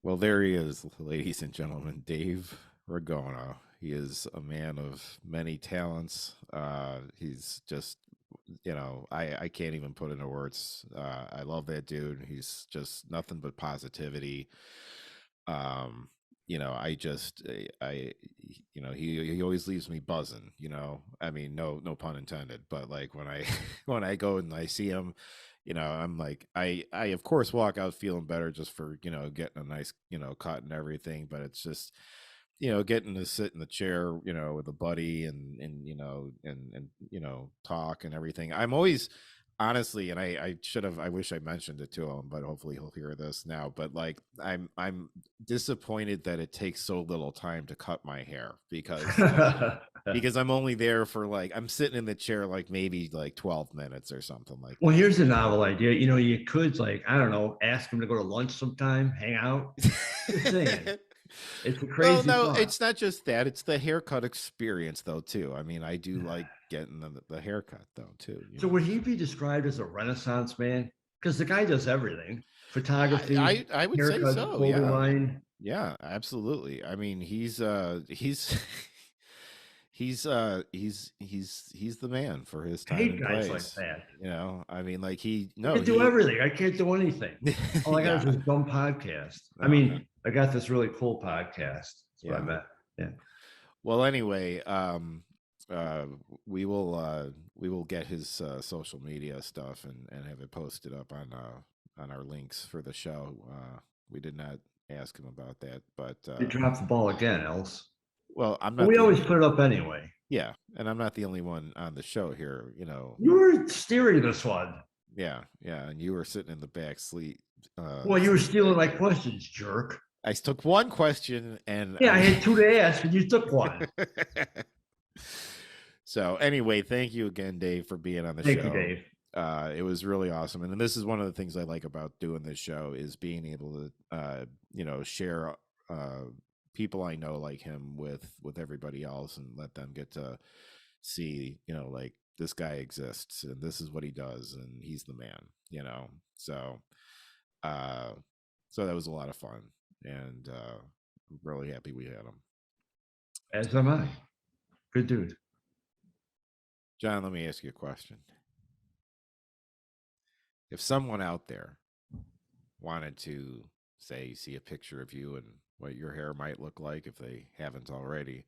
Well, there he is, ladies and gentlemen, Dave Ragona. He is a man of many talents. He's just, I can't even put into words. I love that dude. He's just nothing but positivity. He always leaves me buzzing, I mean, no pun intended, but like when I go and I see him, I'm like, I of course walk out feeling better just for, getting a nice, cut and everything, but it's just, getting to sit in the chair, with a buddy and talk and everything. I'm always, honestly, and I wish I mentioned it to him, but hopefully he'll hear this now. But like, I'm disappointed that it takes so little time to cut my hair because I'm only there for like, I'm sitting in the chair like maybe like 12 minutes or something like that. Well, here's a novel idea. You could, like, I don't know, ask him to go to lunch sometime, hang out. Just saying. It's a crazy. No, it's not just that. It's the haircut experience, though, too. I mean, I do like getting the haircut, though, too. So would he be described as a Renaissance man? Because the guy does everything: photography. I would say so. Yeah. Line. Yeah, absolutely. I mean, he's the man for his time and place. Like that. I mean, like I can do everything. I can't do anything. All I got is this dumb podcast. I mean, I got this really cool podcast. That's what I meant. Yeah. Well, anyway, we will get his social media stuff and have it posted up on our links for the show. We did not ask him about that, but you dropped the ball again, else. Well, I'm not. We always put it up anyway. Yeah, and I'm not the only one on the show here. You were steering this one. Yeah, and you were sitting in the back seat. Well, you were stealing my questions, jerk. I took one question and Yeah, I had 2 to ask, and you took 1. So anyway, thank you again, Dave, for being on the Thank show. you, Dave. It was really awesome, and this is one of the things I like about doing this show is being able to, share people I know like him with everybody else, and let them get to see, like this guy exists, and this is what he does, and he's the man. So, so that was a lot of fun, and I'm really happy we had him. As am I. Good dude. John, let me ask you a question. If someone out there wanted to, say, see a picture of you and what your hair might look like, if they haven't already,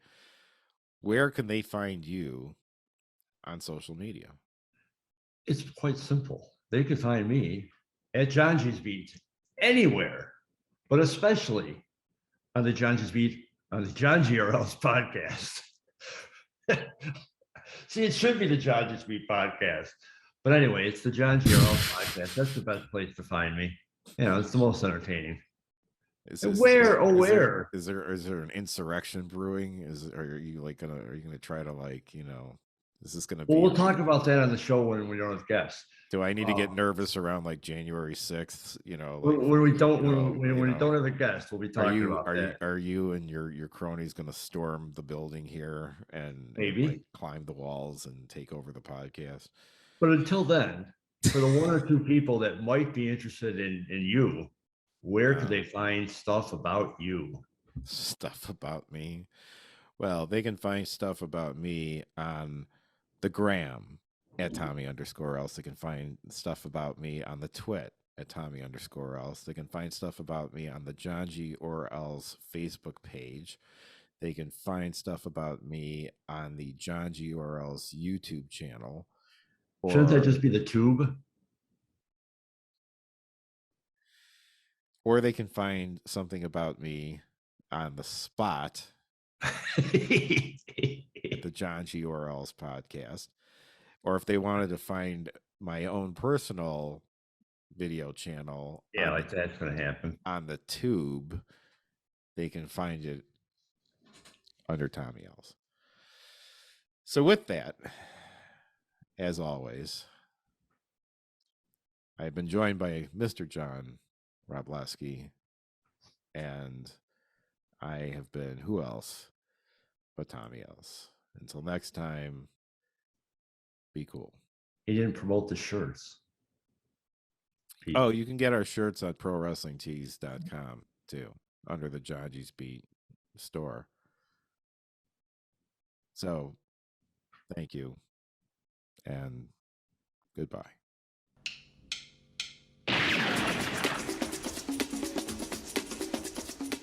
where can they find you on social media? It's quite simple. They can find me at Johngy's Beat anywhere, but especially on the Johngy's Beat, on the Johngy RL's podcast. See, it should be the Johngy's Beat podcast. But anyway, it's the Johngy RL podcast. That's the best place to find me. It's the most entertaining. Is there an insurrection brewing? Are you gonna try to is this gonna be? Well, we'll talk about that on the show when we don't have guests. Do I need to get nervous around like January 6th? When we don't have a guest, we'll be talking about that. Are you and your cronies going to storm the building here and maybe climb the walls and take over the podcast? But until then, for the 1 or 2 people that might be interested in you, where could they find stuff about you? Stuff about me? Well, they can find stuff about me on the gram at Tommy_else. They can find stuff about me on the twit at Tommy_else. They can find stuff about me on the Johngy or else Facebook page. They can find stuff about me on the Johngy or else YouTube channel. Shouldn't that just be the tube? Or they can find something about me on the spot at the Johngy or else podcast. Or if they wanted to find my own personal video channel, that's going to happen on the tube, they can find it under Tommy Else. So with that, as always, I've been joined by Mr. John Robleski, and I have been who else but Tommy Else. Until next time, be cool. He didn't promote the shirts. Oh, you can get our shirts at prowrestlingtees.com too, under the Johngy's Beat store. So, thank you, and goodbye.